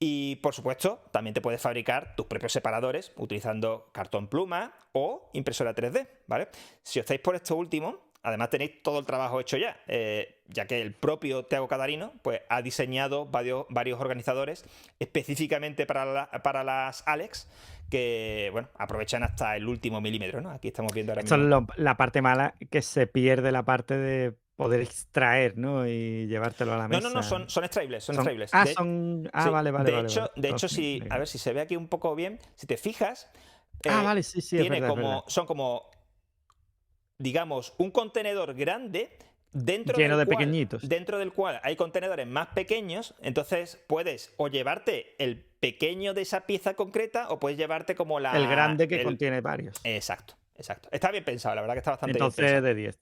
Y por supuesto, también te puedes fabricar tus propios separadores utilizando cartón pluma o impresora 3D, ¿vale? Si os estáis por esto último, además tenéis todo el trabajo hecho ya que el propio Thiago Cadarino pues, ha diseñado varios organizadores específicamente para las Alex que, bueno, aprovechan hasta el último milímetro, ¿no? Aquí estamos viendo ahora Esto es mismo. la parte mala, que se pierde la parte de poder extraer, ¿no? Y llevártelo a la No, no, no, mesa. son extraíbles, son Son extraíbles. ah, son Sí, vale, vale, de vale, vale. hecho, de hecho, Entonces, si, a venga. ver si se ve aquí un poco bien, si te fijas, Vale, sí, sí, tiene es verdad. son como digamos, un contenedor grande dentro Lleno del de cual, pequeñitos. dentro del cual hay contenedores más pequeños, entonces puedes o llevarte el pequeño de esa pieza concreta o puedes llevarte como El la... grande que El... contiene varios. Exacto, exacto. Está bien pensado, la verdad que está bastante bien Entonces, pensado. de 10.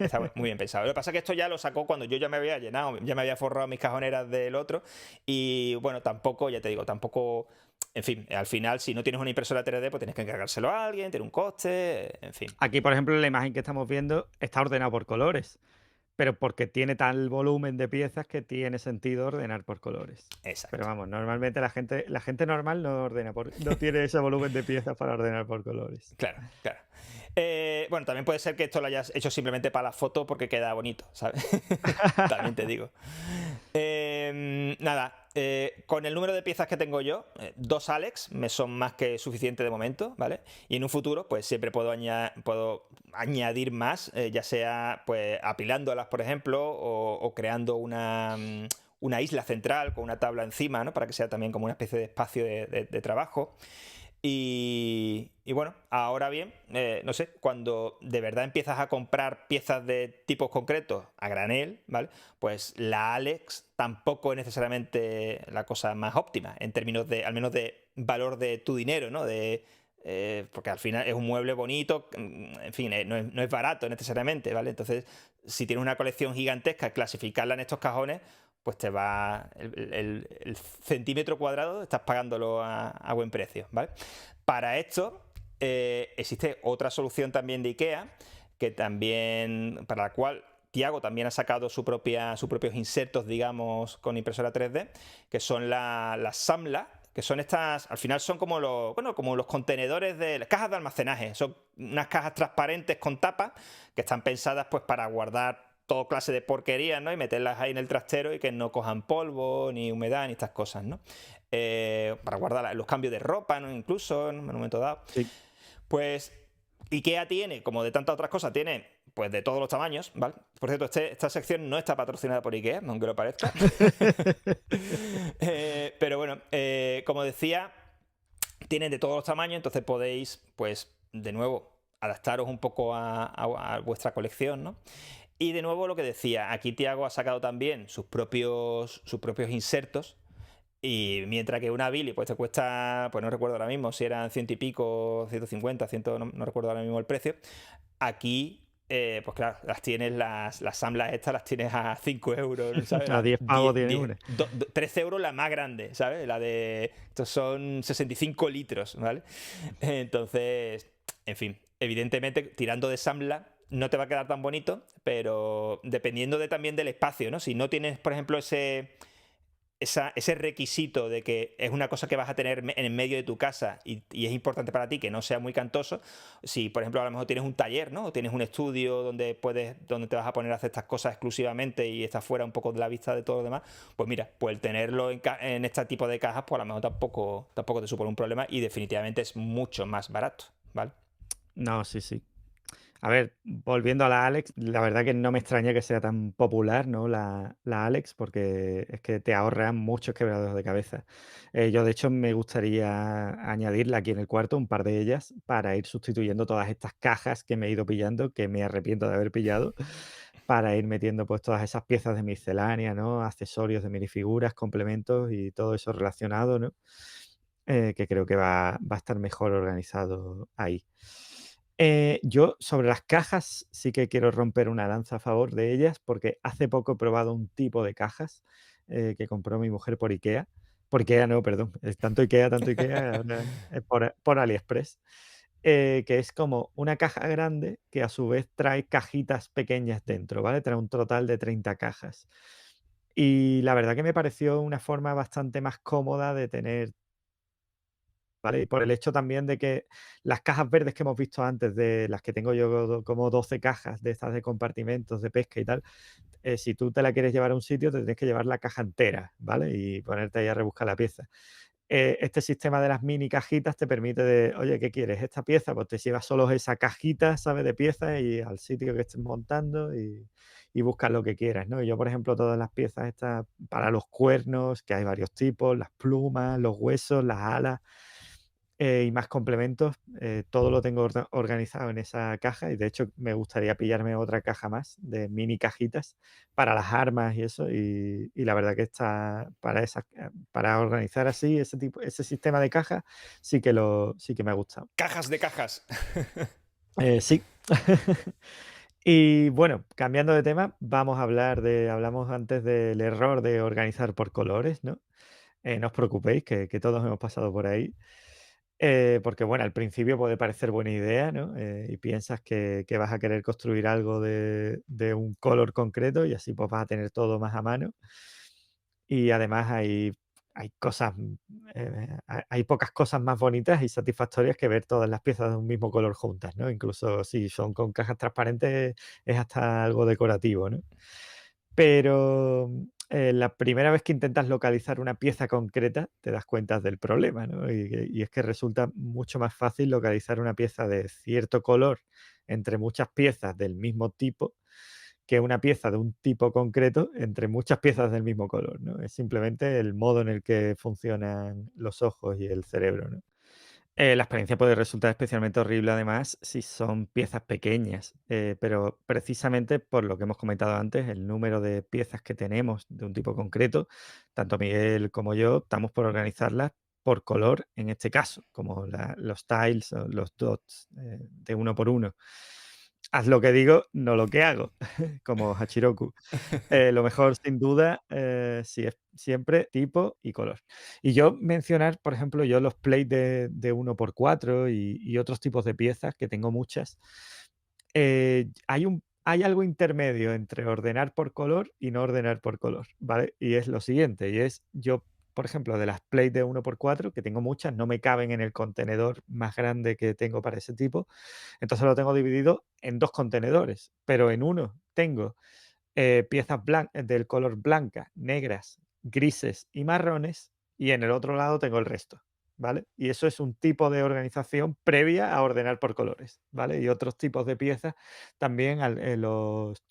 Está muy bien pensado. Lo que pasa es que esto ya lo sacó cuando yo ya me había llenado, ya me había forrado mis cajoneras del otro. Y bueno, tampoco, ya te digo, tampoco. En fin, al final, si no tienes una impresora 3D, pues tienes que encargárselo a alguien, tiene un coste, en fin. Aquí, por ejemplo, la imagen que estamos viendo está ordenada por colores, pero porque tiene tal volumen de piezas que tiene sentido ordenar por colores. Pero Exacto. vamos, normalmente la gente normal no tiene ese volumen de piezas para ordenar por colores. Claro, claro. Bueno, también puede ser que esto lo hayas hecho simplemente para la foto porque queda bonito, ¿sabes? También te digo. Nada, con el número de piezas que tengo yo, 2 Alex me son más que suficiente de momento, ¿vale? Y en un futuro, pues siempre puedo añadir más, ya sea pues apilándolas, por ejemplo, o creando una isla central con una tabla encima, ¿no? Para que sea también como una especie de espacio de trabajo. Y bueno, ahora bien, no sé, cuando de verdad empiezas a comprar piezas de tipos concretos a granel, ¿vale? Pues la Alex tampoco es necesariamente la cosa más óptima en términos de, al menos de valor de tu dinero, ¿no? Porque al final es un mueble bonito, en fin, no es barato necesariamente, ¿vale? Entonces, si tienes una colección gigantesca, clasificarla en estos cajones, pues te va el centímetro cuadrado, estás pagándolo a buen precio, ¿vale? Para esto existe otra solución también de IKEA, que también, para la cual Tiago también ha sacado sus propios insertos, digamos, con impresora 3D, que son las Samla, que son estas, al final son como los contenedores de las cajas de almacenaje, son unas cajas transparentes con tapa que están pensadas pues para guardar toda clase de porquerías, ¿no? Y meterlas ahí en el trastero y que no cojan polvo, ni humedad, ni estas cosas, ¿no? Para guardar los cambios de ropa, ¿no? Incluso en un momento dado. Sí. Pues IKEA tiene, como de tantas otras cosas, tiene pues de todos los tamaños, ¿vale? Por cierto, esta sección no está patrocinada por IKEA, aunque lo parezca. Pero bueno, como decía, tienen de todos los tamaños, entonces podéis, pues, de nuevo, adaptaros un poco a vuestra colección, ¿no? Y de nuevo lo que decía, aquí Tiago ha sacado también sus propios insertos. Y mientras que una Billy pues te cuesta, pues no recuerdo ahora mismo si eran ciento y pico, 150, ciento, no recuerdo ahora mismo el precio. Aquí, pues claro, las Samlas estas las tienes a 5 euros, ¿sabes? A 10 pavos tiene una. 13 euros la más grande, ¿sabes? La de. Estos son 65 litros, ¿vale? Entonces, en fin, evidentemente, tirando de Samla no te va a quedar tan bonito, pero dependiendo también del espacio, ¿no? Si no tienes, por ejemplo, ese requisito de que es una cosa que vas a tener en el medio de tu casa y es importante para ti que no sea muy cantoso, si por ejemplo a lo mejor tienes un taller, ¿no? O tienes un estudio donde te vas a poner a hacer estas cosas exclusivamente y estás fuera un poco de la vista de todo lo demás, pues mira, pues el tenerlo en este tipo de cajas, pues a lo mejor tampoco te supone un problema y definitivamente es mucho más barato, ¿vale? No, sí, sí. A ver, volviendo a la Alex, la verdad que no me extraña que sea tan popular, ¿no? La Alex, porque es que te ahorran muchos quebraderos de cabeza. Yo, de hecho, me gustaría añadirla aquí en el cuarto, un par de ellas, para ir sustituyendo todas estas cajas que me he ido pillando, que me arrepiento de haber pillado, para ir metiendo pues todas esas piezas de miscelánea, ¿no? Accesorios de minifiguras, complementos y todo eso relacionado, ¿no? Que creo que va a estar mejor organizado ahí. Yo sobre las cajas sí que quiero romper una lanza a favor de ellas, porque hace poco he probado un tipo de cajas que compró mi mujer por IKEA. Por IKEA no, perdón, es tanto IKEA, ahora es por AliExpress, que es como una caja grande que a su vez trae cajitas pequeñas dentro, ¿vale? Trae un total de 30 cajas. Y la verdad que me pareció una forma bastante más cómoda de tener. ¿Vale? Y por el hecho también de que las cajas verdes que hemos visto antes, de las que tengo yo como 12 cajas de estas de compartimentos de pesca y tal, si tú te la quieres llevar a un sitio, te tienes que llevar la caja entera, ¿vale? Y ponerte ahí a rebuscar la pieza. Este sistema de las mini cajitas te permite de, oye, ¿qué quieres? ¿Esta pieza? Pues te llevas solo esa cajita, ¿sabes? De piezas y al sitio que estés montando y buscas lo que quieras, ¿no? Y yo, por ejemplo, todas las piezas estas para los cuernos, que hay varios tipos, las plumas, los huesos, las alas, y más complementos, todo lo tengo organizado en esa caja y de hecho me gustaría pillarme otra caja más de mini cajitas para las armas y eso y la verdad que está para organizar así ese sistema de caja sí que me ha gustado. Cajas de cajas. Sí. Y bueno, cambiando de tema, hablamos antes del error de organizar por colores, ¿no? No os preocupéis que todos hemos pasado por ahí. Porque bueno, al principio puede parecer buena idea, ¿no? Y piensas que vas a querer construir algo de un color concreto y así pues vas a tener todo más a mano. Y además hay cosas, hay pocas cosas más bonitas y satisfactorias que ver todas las piezas de un mismo color juntas, ¿no? Incluso si son con cajas transparentes es hasta algo decorativo, ¿no? Pero, la primera vez que intentas localizar una pieza concreta, te das cuenta del problema, ¿no? Y es que resulta mucho más fácil localizar una pieza de cierto color entre muchas piezas del mismo tipo, que una pieza de un tipo concreto entre muchas piezas del mismo color, ¿no? Es simplemente el modo en el que funcionan los ojos y el cerebro, ¿no? La experiencia puede resultar especialmente horrible, además, si son piezas pequeñas, pero precisamente por lo que hemos comentado antes, el número de piezas que tenemos de un tipo concreto, tanto Miguel como yo optamos por organizarlas por color, en este caso, como los tiles o los dots, de uno por uno. Haz lo que digo, no lo que hago, como Hachiroku. Lo mejor, sin duda, sí es siempre tipo y color. Y yo mencionar, por ejemplo, yo los plates de 1x4 y otros tipos de piezas, que tengo muchas, hay algo intermedio entre ordenar por color y no ordenar por color, ¿vale? Y es lo siguiente, y es yo, por ejemplo, de las plates de 1x4, que tengo muchas, no me caben en el contenedor más grande que tengo para ese tipo, entonces lo tengo dividido en 2 contenedores, pero en uno tengo piezas del color blancas, negras, grises y marrones, y en el otro lado tengo el resto, ¿vale? Y eso es un tipo de organización previa a ordenar por colores, ¿vale? Y otros tipos de piezas también, los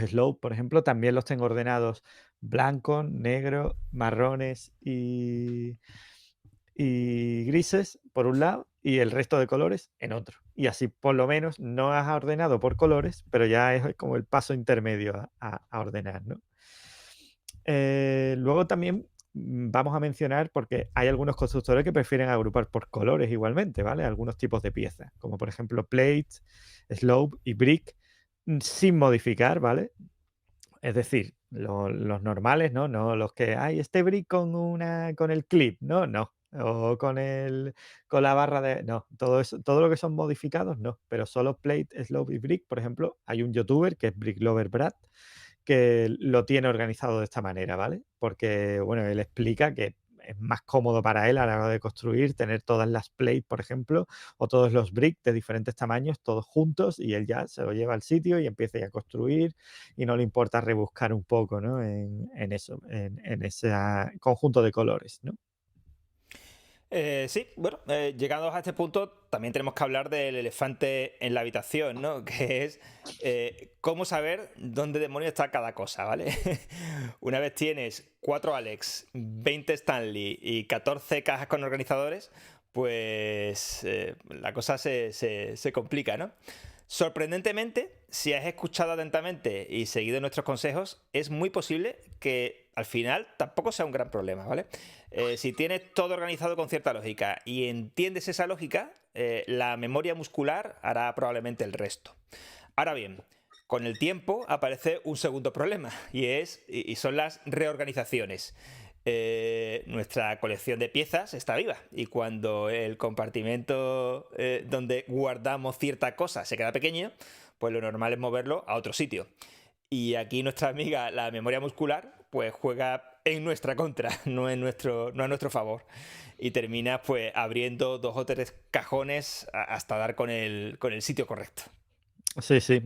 slope, por ejemplo, también los tengo ordenados blanco, negro, marrones y grises por un lado y el resto de colores en otro. Y así por lo menos no has ordenado por colores, pero ya es como el paso intermedio a ordenar, ¿no? Luego también vamos a mencionar, porque hay algunos constructores que prefieren agrupar por colores igualmente, ¿vale? Algunos tipos de piezas, como por ejemplo plate, slope y brick, sin modificar, ¿vale? Es decir, los normales, ¿no? No los que, hay este brick con el clip, no, no. O con la barra de. No, todo eso, todo lo que son modificados, no. Pero solo plate, slope y brick, por ejemplo, hay un youtuber que es Brick Lover Brad, que lo tiene organizado de esta manera, ¿vale? Porque, bueno, él explica que es más cómodo para él a la hora de construir, tener todas las plates, por ejemplo, o todos los bricks de diferentes tamaños, todos juntos, y él ya se lo lleva al sitio y empieza ya a construir, y no le importa rebuscar un poco, ¿no? En eso, en ese conjunto de colores, ¿no? Sí, bueno, llegados a este punto, también tenemos que hablar del elefante en la habitación, ¿no? Que es cómo saber dónde demonios está cada cosa, ¿vale? Una vez tienes 4 Alex, 20 Stanley y 14 cajas con organizadores, pues la cosa se complica, ¿no? Sorprendentemente, si has escuchado atentamente y seguido nuestros consejos, es muy posible que al final tampoco sea un gran problema, ¿vale? Si tienes todo organizado con cierta lógica y entiendes esa lógica, la memoria muscular hará probablemente el resto. Ahora bien, con el tiempo aparece un segundo problema y son las reorganizaciones. Nuestra colección de piezas está viva y cuando el compartimento donde guardamos cierta cosa se queda pequeño, pues lo normal es moverlo a otro sitio. Y aquí nuestra amiga, la memoria muscular, pues juega en nuestra contra, no a nuestro favor. Y terminas pues abriendo 2 o 3 cajones hasta dar con el sitio correcto. Sí, sí,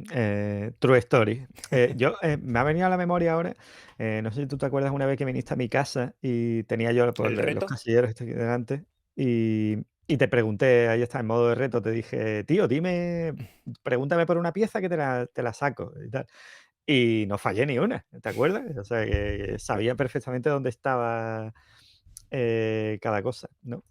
true story. Me ha venido a la memoria ahora, no sé si tú te acuerdas una vez que viniste a mi casa y tenía yo pues, El los reto. casilleros estos aquí delante y te pregunté, ahí está, en modo de reto, te dije, tío, pregúntame por una pieza que te la saco y tal. Y no fallé ni una, ¿te acuerdas? O sea, que sabía perfectamente dónde estaba cada cosa, ¿no?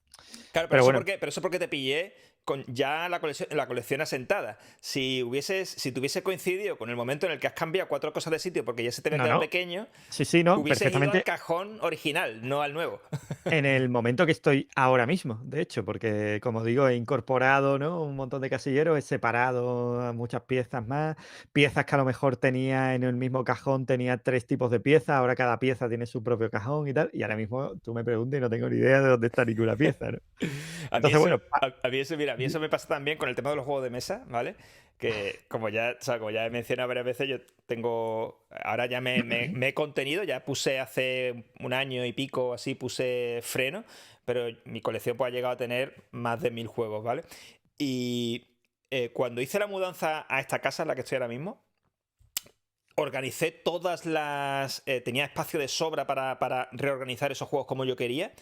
Claro, Pero bueno, pero eso porque te pillé con ya la colección asentada. Si te hubiese coincidido con el momento en el que has cambiado 4 cosas de sitio porque ya se te había no, quedado no, pequeño, sí, sí, no, hubieses ido al perfectamente. cajón original, no al nuevo. En el momento que estoy ahora mismo, de hecho, porque como digo, he incorporado, ¿no? Un montón de casilleros, he separado a muchas piezas más, piezas que a lo mejor tenía en el mismo cajón, tenía 3 tipos de piezas, ahora cada pieza tiene su propio cajón y tal, y ahora mismo tú me preguntas y no tengo ni idea de dónde está ninguna pieza, ¿no? Entonces, bueno, A mí eso me pasa también con el tema de los juegos de mesa, ¿vale? Que como ya he mencionado varias veces, yo tengo, ahora ya me he contenido, ya puse hace un año y pico así, puse freno, pero mi colección pues ha llegado a tener más de 1000 juegos, ¿vale? Y cuando hice la mudanza a esta casa en la que estoy ahora mismo, organicé todas las... tenía espacio de sobra para reorganizar esos juegos como yo quería.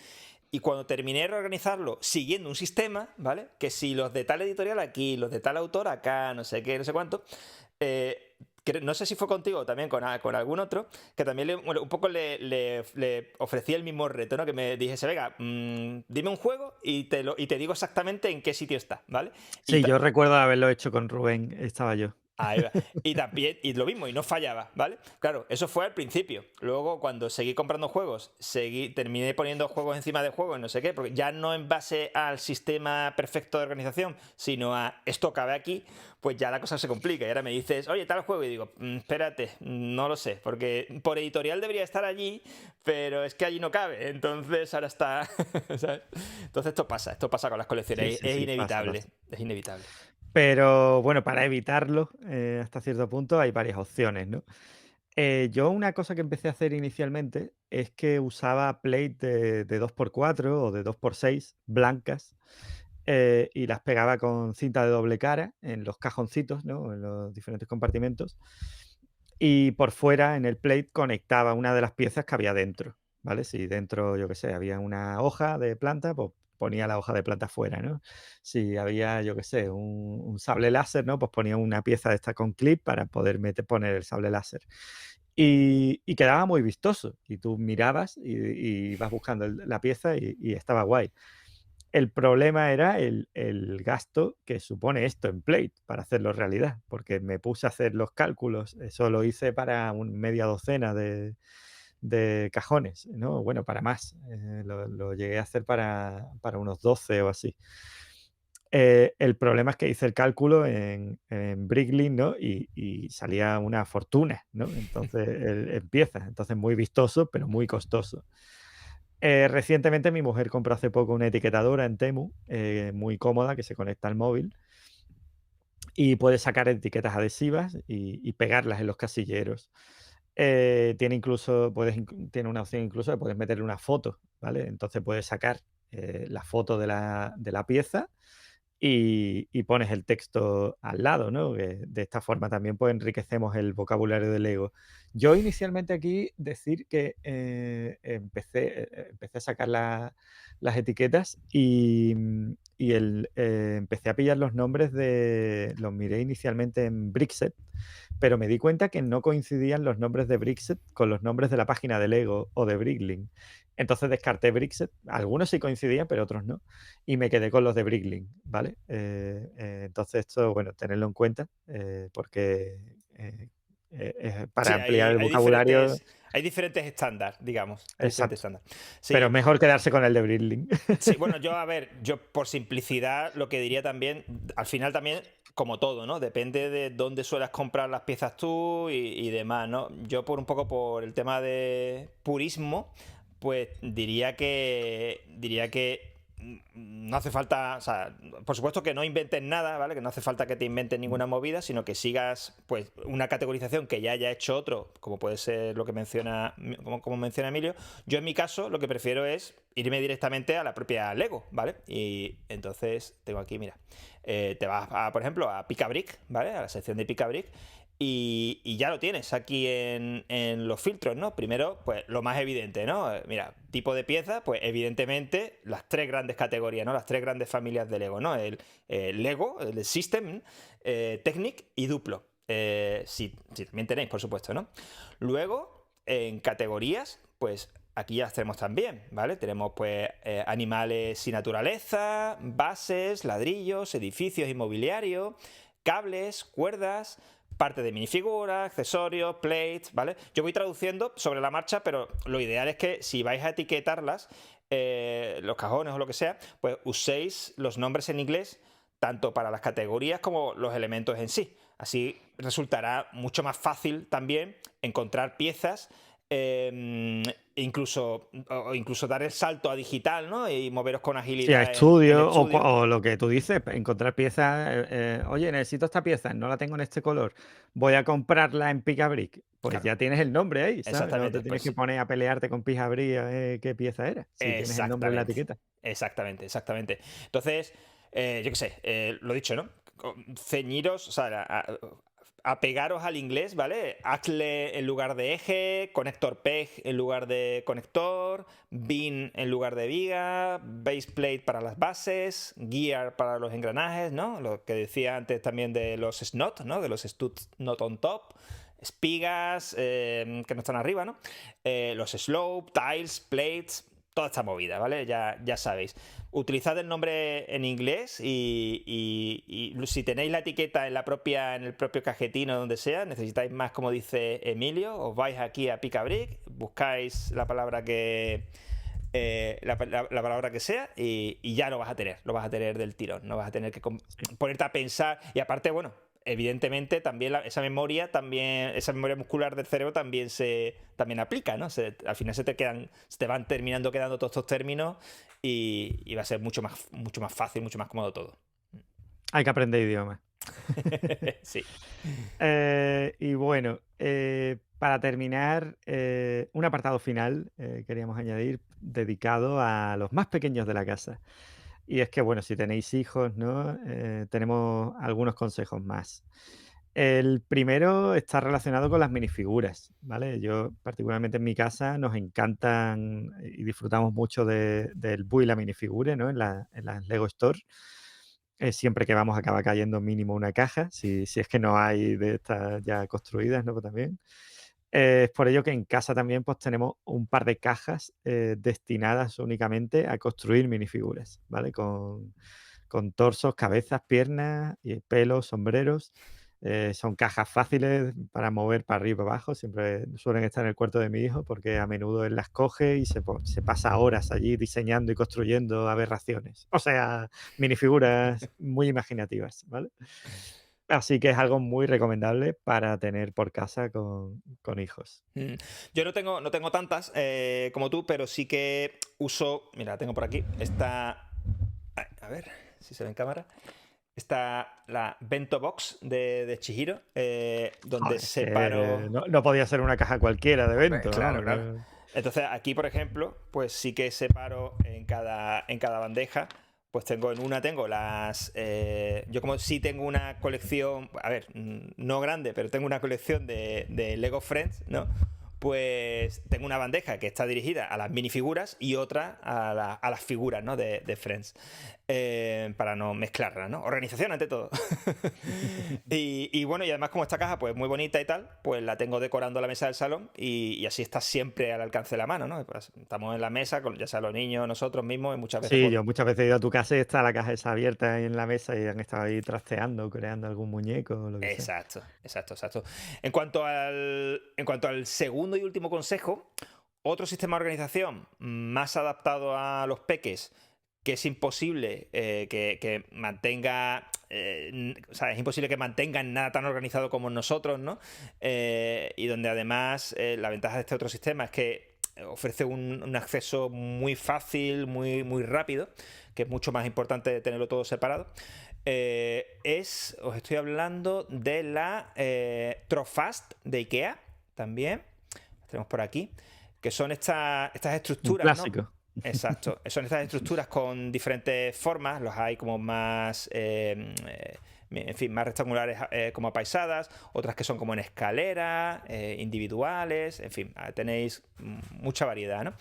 Y cuando terminé de reorganizarlo siguiendo un sistema, ¿vale? Que si los de tal editorial aquí, los de tal autor acá, no sé qué, no sé cuánto. No sé si fue contigo o también con algún otro, que también un poco le ofrecí el mismo reto, ¿no? Que me dijese, venga, dime un juego y te digo exactamente en qué sitio está, ¿vale? Y, sí, yo recuerdo haberlo hecho con Rubén, estaba yo. ahí va. Y también, y lo mismo, y no fallaba, ¿vale? Claro, eso fue al principio. Luego, cuando seguí comprando juegos, terminé poniendo juegos encima de juegos, no sé qué, porque ya no en base al sistema perfecto de organización, sino a esto cabe aquí, pues ya la cosa se complica. Y ahora me dices, oye, tal juego, y digo, espérate, no lo sé, porque por editorial debería estar allí, pero es que allí no cabe. Entonces ahora está. ¿Sabes? Entonces esto pasa con las Sí, colecciones, sí, es sí, pasa, inevitable, pasa. es inevitable. Pero bueno, para evitarlo, hasta cierto punto hay varias opciones, ¿no? Yo una cosa que empecé a hacer inicialmente es que usaba plate de 2x4 o de 2x6 blancas y las pegaba con cinta de doble cara en los cajoncitos, ¿no? En los diferentes compartimentos. Y por fuera, en el plate, conectaba una de las piezas que había dentro, ¿vale? Si dentro, yo qué sé, había una hoja de planta, pues ponía la hoja de planta fuera, ¿no? Si había, yo qué sé, un sable láser, ¿no? Pues ponía una pieza de esta con clip para poder poner el sable láser. Y quedaba muy vistoso. Y tú mirabas y ibas buscando la pieza y estaba guay. El problema era el gasto que supone esto en Plate para hacerlo realidad, porque me puse a hacer los cálculos, eso lo hice para media docena de cajones, ¿no? Bueno, para más, lo llegué a hacer para unos 12 o así. El problema es que hice el cálculo en Bricklink, ¿no? Y salía una fortuna, ¿no? Entonces, en piezas, entonces muy vistoso, pero muy costoso. Recientemente mi mujer compró hace poco una etiquetadora en Temu, muy cómoda, que se conecta al móvil y puedes sacar etiquetas adhesivas y pegarlas en los casilleros. Tiene incluso, tiene una opción incluso de puedes meterle una foto, ¿vale? Entonces puedes sacar la foto de la pieza y pones el texto al lado, ¿no? Que de esta forma también pues enriquecemos el vocabulario del Lego. Yo inicialmente aquí decir que empecé a sacar las etiquetas y empecé a pillar los nombres los miré inicialmente en Brixet, pero me di cuenta que no coincidían los nombres de Brixet con los nombres de la página de Lego o de Bricklink. Entonces descarté Brixet, algunos sí coincidían, pero otros no, y me quedé con los de Bricklink, ¿vale? Entonces esto, bueno, tenerlo en cuenta, porque para Sí, ampliar el hay vocabulario, diferentes estándares, digamos. Hay diferentes exacto, estándares. pero Sí, mejor quedarse con el de Bricklink. sí, bueno, yo, a ver, yo por simplicidad lo que diría también, al final también, como todo, ¿no? Depende de dónde suelas comprar las piezas tú y demás, ¿no? Yo por un poco por el tema de purismo, pues diría que no hace falta, o sea, por supuesto que no inventes nada, ¿vale? Que no hace falta que te inventes ninguna movida, sino que sigas, pues, una categorización que ya haya hecho otro, como puede ser lo que menciona, como menciona Emilio. Yo en mi caso lo que prefiero es irme directamente a la propia Lego, ¿vale? Y entonces tengo aquí, mira, te vas, por ejemplo, a Picabrick, ¿vale? A la sección de Picabrick y ya lo tienes aquí en los filtros, ¿no? Primero, pues lo más evidente, ¿no? Mira, tipo de pieza, pues evidentemente las tres grandes categorías, ¿no? Las tres grandes familias de Lego, ¿no? El Lego, el System, Technic y Duplo. Si también tenéis, por supuesto, ¿no? Luego, en categorías, pues aquí ya las tenemos también, ¿vale? Tenemos pues animales y naturaleza, bases, ladrillos, edificios inmobiliarios, cables, cuerdas, parte de minifiguras, accesorios, plates, ¿vale? Yo voy traduciendo sobre la marcha, pero lo ideal es que si vais a etiquetarlas, los cajones o lo que sea, pues uséis los nombres en inglés tanto para las categorías como los elementos en sí. Así resultará mucho más fácil también encontrar piezas incluso dar el salto a digital, ¿no? Y moveros con Sí, a agilidad en estudio estudio. o lo que tú dices, encontrar piezas, oye, necesito esta pieza, no la tengo en este color, voy a comprarla en Picabrick. Pues Claro, ya tienes el nombre ahí, ¿sabes? No te exactamente, tienes que pues poner a pelearte con Picabrick a ver qué pieza era, si tienes el nombre en la exactamente, etiqueta. exactamente, exactamente. Entonces, yo qué sé, lo dicho, ¿no? Ceñiros, o sea, apegaros al inglés, ¿vale? Axle en lugar de eje, conector peg en lugar de conector, bin en lugar de viga, baseplate para las bases, gear para los engranajes, ¿no? Lo que decía antes también de los snot, ¿no? De los stud not on top, espigas que no están arriba, ¿no? Los slope, tiles, plates, toda esta movida, ¿vale? Ya sabéis. Utilizad el nombre en inglés y si tenéis la etiqueta en el propio cajetín o donde sea, necesitáis más, como dice Emilio, os vais aquí a Picabrick, buscáis la palabra la palabra que sea y ya lo vas a tener del tirón, no vas a tener que Sí. ponerte a pensar y aparte, bueno, evidentemente también esa memoria muscular del cerebro también aplica, ¿no? Al final se te van terminando quedando todos estos términos y va a ser mucho más fácil, mucho más cómodo todo. Hay que aprender idiomas. Sí. Y bueno, para terminar, un apartado final queríamos añadir dedicado a los más pequeños de la casa. Y es que, bueno, si tenéis hijos, ¿no? Tenemos algunos consejos más. El primero está relacionado con las minifiguras, ¿vale? Yo, particularmente en mi casa, nos encantan y disfrutamos mucho del Bui y la minifigura, ¿no? En las Lego Store. Siempre que vamos acaba cayendo mínimo una caja, si es que no hay de estas ya construidas, ¿no? Pues también. Es por ello que en casa también, pues, tenemos un par de cajas, destinadas únicamente a construir minifiguras, ¿vale? Con torsos, cabezas, piernas, y pelos, sombreros. Son cajas fáciles para mover para arriba y para abajo, siempre suelen estar en el cuarto de mi hijo, porque a menudo él las coge y se pasa horas allí diseñando y construyendo aberraciones. O sea, minifiguras muy imaginativas, ¿vale? Así que es algo muy recomendable para tener por casa con hijos. Mm. Yo no tengo tantas como tú, pero sí que uso. Mira, tengo por aquí. A ver si se ve en cámara. Está la Bento Box de Chihiro, donde Joder, es que separo. no podía ser una caja cualquiera de Hombre, evento, claro, vamos, claro. no. Entonces, aquí, por ejemplo, pues sí que separo en cada bandeja. Pues tengo las. Yo, como sí tengo una colección, a ver, no grande, pero tengo una colección de Lego Friends, ¿no? Pues tengo una bandeja que está dirigida a las minifiguras y otra a las figuras, ¿no? de Friends. Para no mezclarlas, ¿no? Organización ante todo. Y bueno, y además, como esta caja pues muy bonita y tal, pues la tengo decorando la mesa del salón, y así está siempre al alcance de la mano, ¿no? Pues estamos en la mesa, ya sea los niños, nosotros mismos, y muchas veces Sí, pues. yo muchas veces he ido a tu casa y está la caja esa abierta ahí en la mesa y han estado ahí trasteando, creando algún muñeco o lo que sea. Exacto, exacto, exacto. En cuanto al segundo y último consejo, otro sistema de organización más adaptado a los peques, que es imposible que mantenga, o sea, es imposible que mantengan nada tan organizado como nosotros, ¿no? Y donde además la ventaja de este otro sistema es que ofrece un acceso muy fácil, muy, muy rápido, que es mucho más importante tenerlo todo separado. Os estoy hablando de la Trofast de IKEA, también. Las tenemos por aquí. Que son estas Un estructuras, ¿no? clásico. Exacto. Son estas estructuras con diferentes formas. Los hay como más. En fin, más rectangulares, como apaisadas, otras que son como en escalera, individuales, en fin, tenéis mucha variedad, ¿no?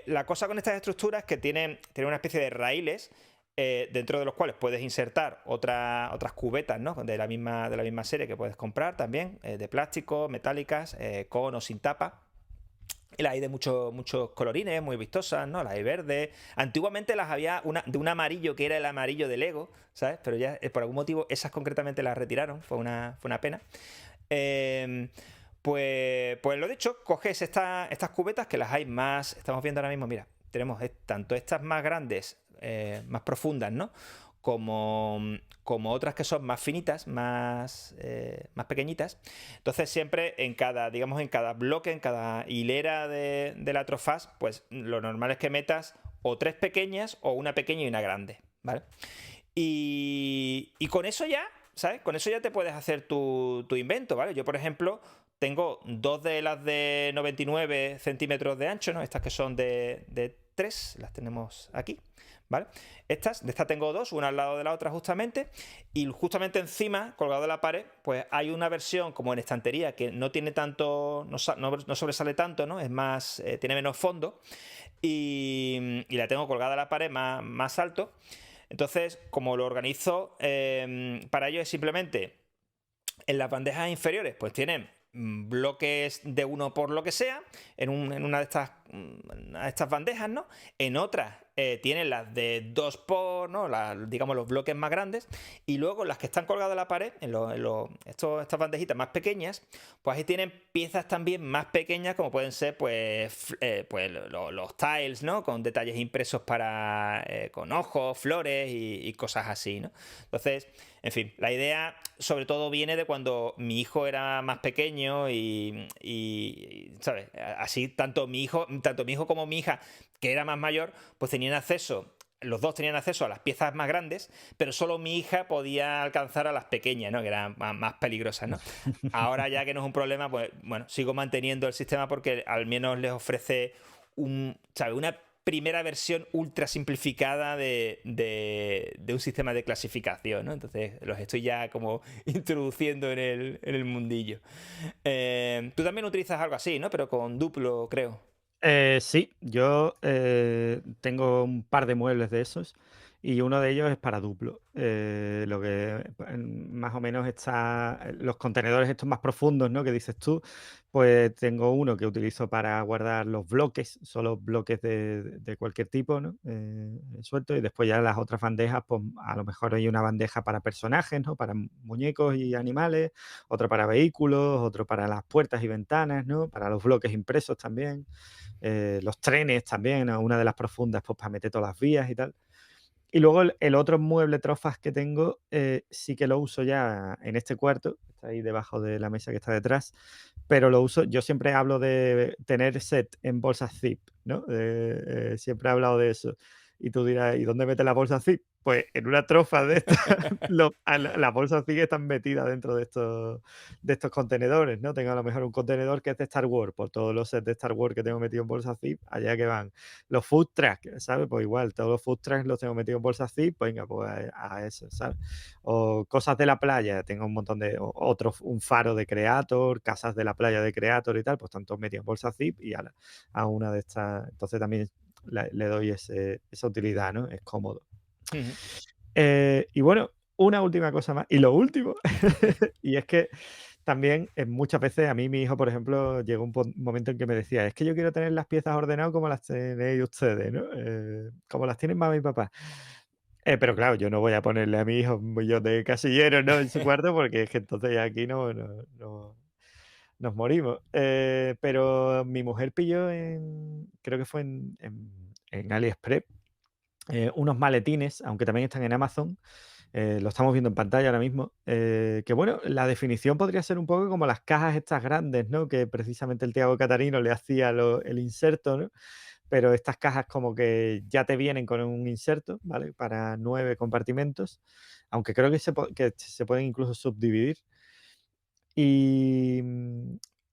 La cosa con estas estructuras es que tienen una especie de raíles, dentro de los cuales puedes insertar otras cubetas, ¿no? de la misma serie, que puedes comprar también, de plástico, metálicas, con o sin tapa. Y las hay de muchos colorines, muy vistosas, ¿no? Las hay verdes. Antiguamente las había de un amarillo, que era el amarillo de Lego, ¿sabes? Pero ya, por algún motivo, esas concretamente las retiraron. Fue una pena. Eh, pues lo dicho, coges estas cubetas, que las hay más. Estamos viendo ahora mismo, mira, tenemos tanto estas más grandes, más profundas, ¿no? Como otras que son más finitas, más pequeñitas. Entonces, siempre digamos, en cada bloque, en cada hilera de la Trofast, pues lo normal es que metas o tres pequeñas o una pequeña y una grande, ¿vale? Y con eso ya, ¿sabes? Con eso ya te puedes hacer tu invento, ¿vale? Yo, por ejemplo, tengo dos de las de 99 centímetros de ancho, ¿no? Estas que son de 3, las tenemos aquí, ¿vale? De estas tengo dos, una al lado de la otra justamente, y justamente encima, colgado de la pared, pues hay una versión como en estantería, que no tiene tanto, no sobresale tanto, ¿no? Es más, tiene menos fondo, y la tengo colgada a la pared más alto. Entonces, como lo organizo, para ello es simplemente en las bandejas inferiores, pues tienen bloques de uno por lo que sea, en una de estas bandejas, ¿no? En otras tienen las de dos por, ¿no? Digamos, los bloques más grandes. Y luego las que están colgadas a la pared, estas bandejitas más pequeñas, pues ahí tienen piezas también más pequeñas, como pueden ser, pues los tiles, ¿no? Con detalles impresos con ojos, flores y cosas así, ¿no? Entonces, en fin, la idea sobre todo viene de cuando mi hijo era más pequeño, ¿sabes? Así tanto mi hijo como mi hija, que era más mayor, pues los dos tenían acceso a las piezas más grandes, pero solo mi hija podía alcanzar a las pequeñas, ¿no? Que eran más peligrosas, ¿no? Ahora, ya que no es un problema, pues bueno, sigo manteniendo el sistema, porque al menos les ofrece ¿sabes? Una primera versión ultra simplificada de un sistema de clasificación, ¿no? Entonces los estoy ya como introduciendo en el mundillo. Tú también utilizas algo así, ¿no? Pero con Duplo, creo. Sí, yo tengo un par de muebles de esos y uno de ellos es para duplo. Lo que más o menos está, los contenedores estos más profundos, ¿no? Que dices tú, pues tengo uno que utilizo para guardar los bloques, solo bloques de cualquier tipo, ¿no? Suelto, y después ya las otras bandejas, pues a lo mejor hay una bandeja para personajes, ¿no? Para muñecos y animales, otra para vehículos, otro para las puertas y ventanas, ¿no? Para los bloques impresos también, los trenes también, ¿no? Una de las profundas, pues para meter todas las vías y tal. Y luego el otro mueble trofas que tengo, sí que lo uso ya en este cuarto, está ahí debajo de la mesa que está detrás, pero lo uso, yo siempre hablo de tener set en bolsas zip, ¿no? Siempre he hablado de eso. Y tú dirás: "¿Y dónde metes la bolsa zip?". Pues en una trofa de estas, las bolsas zip están metidas dentro de estos contenedores, ¿no? Tengo a lo mejor un contenedor que es de Star Wars, por todos los sets de Star Wars que tengo metido en bolsas zip, allá que van. Los food trucks, ¿sabes? Pues igual, todos los food trucks los tengo metidos en bolsas zip, pues venga, pues a eso, ¿sabes? O cosas de la playa, tengo un montón de otro, un faro de Creator, casas de la playa de Creator y tal, pues están todos metidos en bolsas zip y a una de estas. Entonces también le doy esa utilidad, ¿no? Es cómodo. Ujú. Y bueno, una última cosa más, y lo último, y es que también muchas veces a mí mi hijo, por ejemplo, llegó un momento en que me decía: "Es que yo quiero tener las piezas ordenadas como las tenéis ustedes, ¿no? Como las tienen mamá y papá". Pero claro, yo no voy a ponerle a mi hijo un millón de casilleros, ¿no? En su cuarto, porque es que entonces ya aquí no nos morimos. Pero mi mujer pilló creo que fue en AliExpress, unos maletines, aunque también están en Amazon, lo estamos viendo en pantalla ahora mismo, que bueno, la definición podría ser un poco como las cajas estas grandes, ¿no? Que precisamente el Tiago Catarino le hacía el inserto, ¿no? Pero estas cajas como que ya te vienen con un inserto, ¿vale? Para 9 compartimentos, aunque creo que que se pueden incluso subdividir. Y,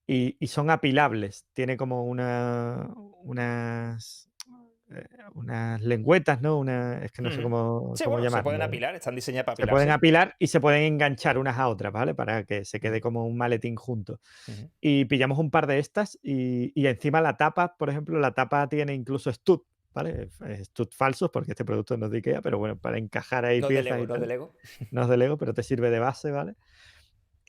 y son apilables, tiene como unas lengüetas, ¿no? Es que no sé Ujú. Sí, cómo bueno, se pueden llamarlo. apilar, están diseñadas para Se pueden apilarse. apilar y se pueden enganchar unas a otras, ¿vale? Para que se Ujú, quede como un maletín junto. ujú. Y pillamos un par de estas y encima la tapa, por ejemplo, la tapa tiene incluso stud, ¿vale? Stud falsos, porque este producto no es de IKEA, pero bueno, para encajar ahí No de piezas y Lego, no de tal. Lego. No es de Lego, pero te sirve de base, ¿vale?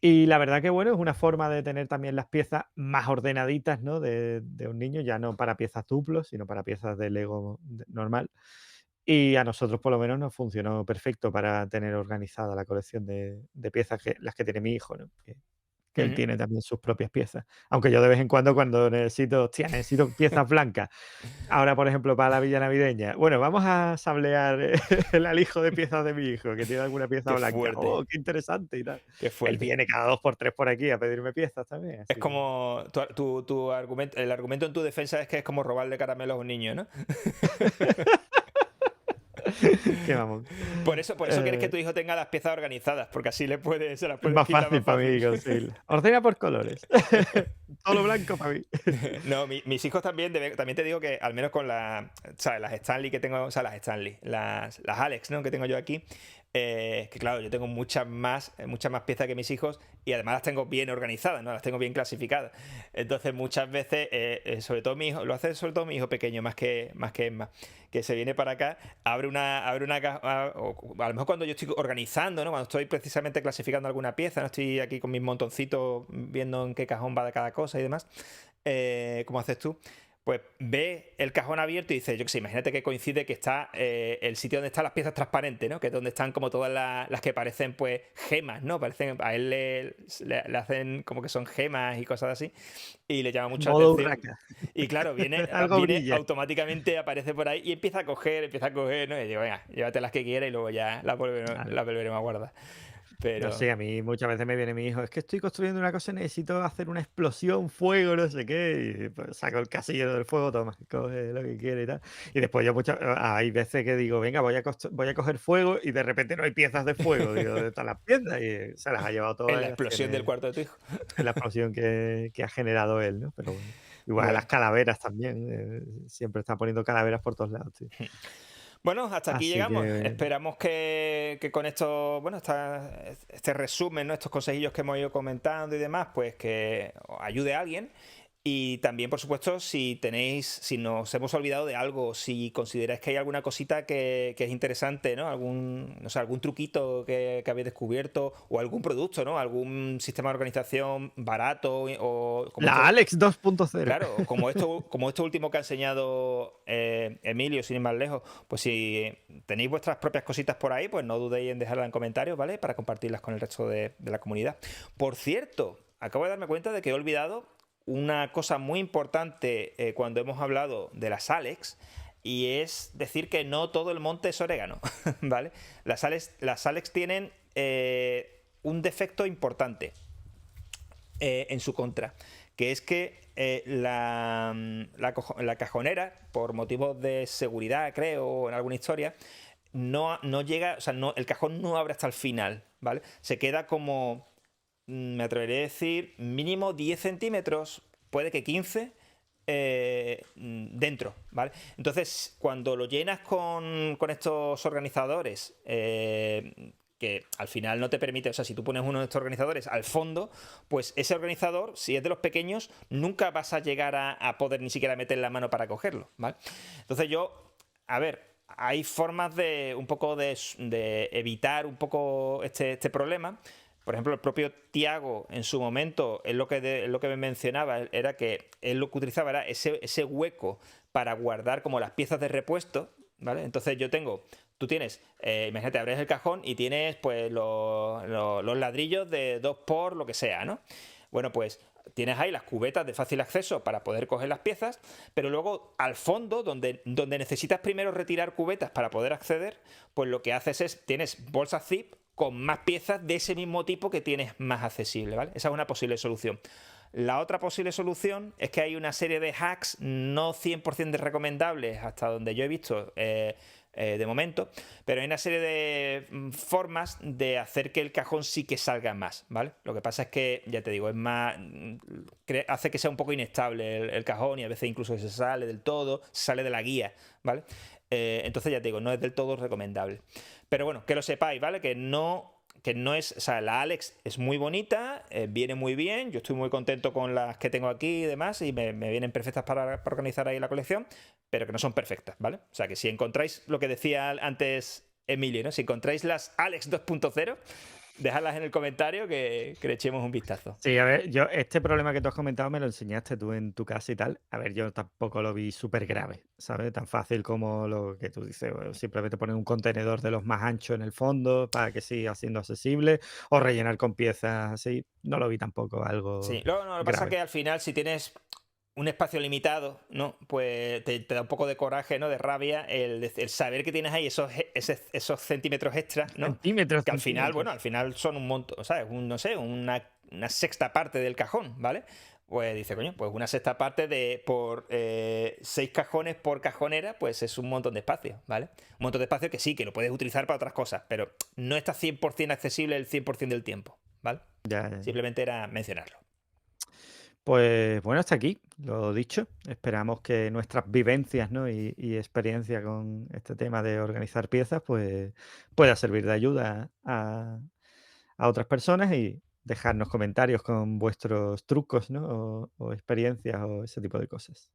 Y la verdad que, bueno, es una forma de tener también las piezas más ordenaditas, ¿no? De un niño, ya no para piezas duplos, sino para piezas de Lego normal. Y a nosotros, por lo menos, nos funcionó perfecto para tener organizada la colección de piezas, las que tiene mi hijo, ¿no? Que él Ujú. tiene también sus propias piezas. Aunque yo de vez en cuando necesito, hostia, necesito piezas blancas. Ahora, por ejemplo, para la villa navideña. Bueno, vamos a sablear el alijo de piezas de mi hijo, que tiene alguna pieza Qué blanca. fuerte, Oh, qué interesante y tal. qué Él fuerte. viene cada 2 por 3 por aquí a pedirme piezas también, Es así que como tu argumento, el argumento en tu defensa es que es como robarle caramelos a un niño, ¿no? qué vamos. Por eso quieres que tu hijo tenga las piezas organizadas, porque así se las Es puedes más quitar más fácil para fácil. mí conseguirlo. Ordena por colores. Todo lo blanco para mí. No, mis hijos también, también te digo que al menos con ¿sabes? Las Stanley que tengo, o sea, las Stanley, las Alex, ¿no? Que tengo yo aquí, que claro, yo tengo muchas más piezas que mis hijos y además las tengo bien organizadas, ¿no? Las tengo bien clasificadas. Entonces muchas veces, sobre todo mi hijo, lo hace sobre todo mi hijo pequeño más que Emma, que se viene para acá, abre una caja, o a lo mejor cuando yo estoy organizando, ¿no? Cuando estoy precisamente clasificando alguna pieza, no estoy aquí con mis montoncitos viendo en qué cajón va de cada cosa y demás, como haces tú, pues ve el cajón abierto y dice, yo qué sé, imagínate que coincide que está el sitio donde están las piezas transparentes, ¿no? Que es donde están como todas las que parecen pues gemas, ¿no? A él le hacen como que son gemas y cosas así y le llama mucho la Modo atención. urraca. Y claro, viene, Algo viene brilla. automáticamente, aparece por ahí y empieza a coger, ¿no? Y digo, venga, llévate las que quieras y luego ya Claro. las volveremos a guardar. No Pero sé, a mí muchas veces me viene mi hijo, es que estoy construyendo una cosa y necesito hacer una explosión, fuego, no sé qué, y pues saco el casillero del fuego, toma, coge lo que quiere y tal. Y después yo hay veces que digo, venga, voy a coger fuego y de repente no hay piezas de fuego, digo, ¿dónde están las piezas? Y se las ha llevado en todas la y las explosión del tiene cuarto de tu hijo. en la explosión que ha generado él, ¿no? Pero bueno, igual las Bueno. calaveras también, siempre está poniendo calaveras por todos lados, tío. Bueno, hasta aquí Así llegamos. que Esperamos que con esto, bueno, este resumen, ¿no? Estos consejillos que hemos ido comentando y demás, pues que os ayude a alguien. Y también, por supuesto, si nos hemos olvidado de algo, si consideráis que hay alguna cosita que es interesante, ¿no? Algún, no sé, algún truquito que habéis descubierto o algún producto, ¿no? Algún sistema de organización barato o como La esto, Alex 2.0. claro, como esto último que ha enseñado Emilio, sin ir más lejos, pues si tenéis vuestras propias cositas por ahí, pues no dudéis en dejarlas en comentarios, ¿vale? Para compartirlas con el resto de la comunidad. Por cierto, acabo de darme cuenta de que he olvidado una cosa muy importante cuando hemos hablado de las Alex, y es decir que no todo el monte es orégano, ¿vale? Las Alex tienen un defecto importante en su contra, que es que la cajonera, por motivos de seguridad, creo, en alguna historia, no llega, o sea, el cajón no abre hasta el final, ¿vale? Se queda como, me atrevería a decir, mínimo 10 centímetros, puede que 15, dentro, ¿vale? Entonces, cuando lo llenas con estos organizadores, que al final no te permite, o sea, si tú pones uno de estos organizadores al fondo, pues ese organizador, si es de los pequeños, nunca vas a llegar a poder ni siquiera meter la mano para cogerlo, ¿vale? Entonces a ver, hay formas de un poco de evitar un poco este problema. Por ejemplo, el propio Tiago en su momento, es lo que me mencionaba, era que él lo que utilizaba era ese hueco para guardar como las piezas de repuesto, ¿vale? Entonces tú tienes, imagínate, abres el cajón y tienes pues los ladrillos de 2 por lo que sea, ¿no? Bueno, pues tienes ahí las cubetas de fácil acceso para poder coger las piezas, pero luego al fondo, donde necesitas primero retirar cubetas para poder acceder, pues lo que haces es, tienes bolsas zip con más piezas de ese mismo tipo que tienes más accesible, ¿vale? Esa es una posible solución. La otra posible solución es que hay una serie de hacks no 100% recomendables hasta donde yo he visto de momento, pero hay una serie de formas de hacer que el cajón sí que salga más, ¿vale? Lo que pasa es que, ya te digo, es más, hace que sea un poco inestable el cajón y a veces incluso se sale del todo, se sale de la guía, ¿vale? Entonces ya te digo, no es del todo recomendable. Pero bueno, que lo sepáis, ¿vale? Que no es, o sea, la Alex es muy bonita, viene muy bien, yo estoy muy contento con las que tengo aquí y demás, y me vienen perfectas para organizar ahí la colección, pero que no son perfectas, ¿vale? O sea, que si encontráis lo que decía antes Emilio, ¿no? Si encontráis las Alex 2.0, dejadlas en el comentario que le echemos un vistazo. Sí, a ver, yo este problema que tú has comentado me lo enseñaste tú en tu casa y tal. A ver, yo tampoco lo vi súper grave, ¿sabes? Tan fácil como lo que tú dices, simplemente poner un contenedor de los más anchos en el fondo para que siga siendo accesible o rellenar con piezas así. No lo vi tampoco Sí, algo luego no, lo que pasa es grave. que al final si tienes un espacio limitado, ¿no? Pues te da un poco de coraje, ¿no? De rabia el saber que tienes ahí esos centímetros extras, ¿no? Centímetros, Que al final, centímetros. bueno, al final son un montón, ¿sabes? No sé, una sexta parte del cajón, ¿vale? Pues dice, coño, pues una sexta parte por 6 cajones por cajonera, pues es un montón de espacio, ¿vale? Un montón de espacio que sí, que lo puedes utilizar para otras cosas, pero no está 100% accesible el 100% del tiempo, ¿vale? Ya, ya, ya. Simplemente era mencionarlo. Pues bueno, hasta aquí, lo dicho. Esperamos que nuestras vivencias, ¿no? y experiencia con este tema de organizar piezas, pues pueda servir de ayuda a otras personas y dejarnos comentarios con vuestros trucos, ¿no? O experiencias o ese tipo de cosas.